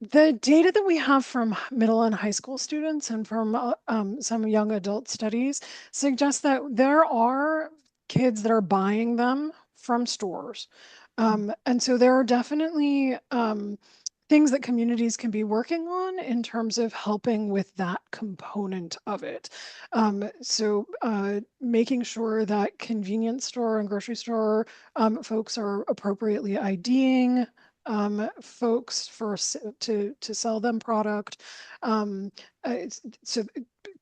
The data that we have from middle and high school students and from some young adult studies suggests that there are kids that are buying them from stores. And so there are definitely things that communities can be working on in terms of helping with that component of it. Making sure that convenience store and grocery store folks are appropriately IDing folks to sell them product. So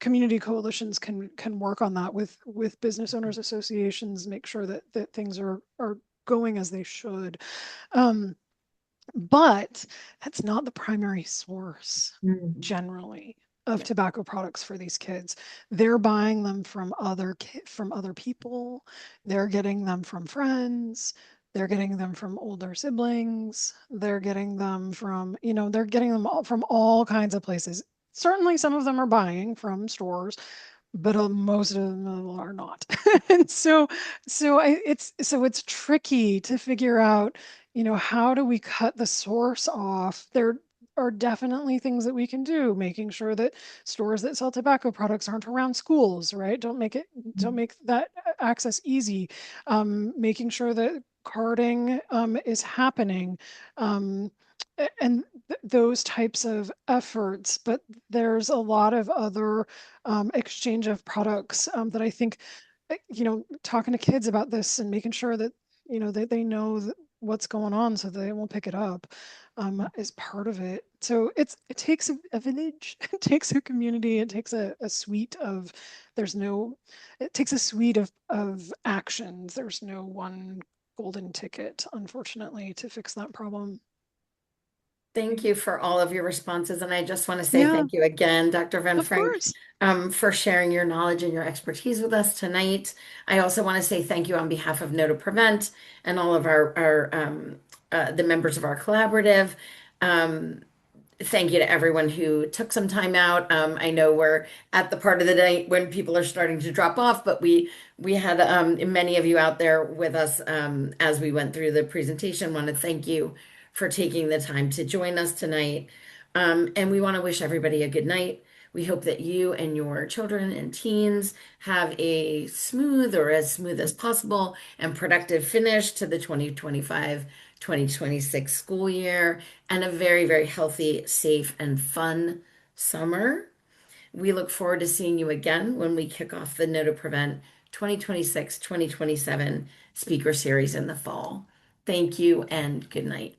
community coalitions can work on that with business owners associations, make sure that things are going as they should. But that's not the primary source Mm. generally of tobacco products for these kids. They're buying them from from other people. They're getting them from friends. They're getting them from older siblings. They're getting them from, they're getting them from all kinds of places. Certainly some of them are buying from stores, but most of them are not. And it's tricky to figure out, how do we cut the source off? There are definitely things that we can do, making sure that stores that sell tobacco products aren't around schools, right? Don't make that access easy. Making sure that carding is happening. And those types of efforts, but there's a lot of other exchange of products that I think, talking to kids about this and making sure that, that they know what's going on so they won't pick it up is part of it. So it takes a village, it takes a community, it takes a suite of, it takes a suite of actions. There's no one golden ticket, unfortunately, to fix that problem. Thank you for all of your responses. And I just want to say Yeah, thank you again, Dr. Van of Frank, course. for sharing your knowledge and your expertise with us tonight. I also want to say thank you on behalf of No to Prevent and all of the members of our collaborative. Um, Thank you to everyone who took some time out. I know we're at the part of the day when people are starting to drop off, but we had many of you out there with us as we went through the presentation. Want to thank you for taking the time to join us tonight, and we want to wish everybody a good night. We hope that you and your children and teens have a smooth or as smooth as possible and productive finish to the 2025-2026 school year and a very, very healthy, safe, and fun summer. We look forward to seeing you again when we kick off the No to Prevent 2026-2027 speaker series in the fall. Thank you and good night.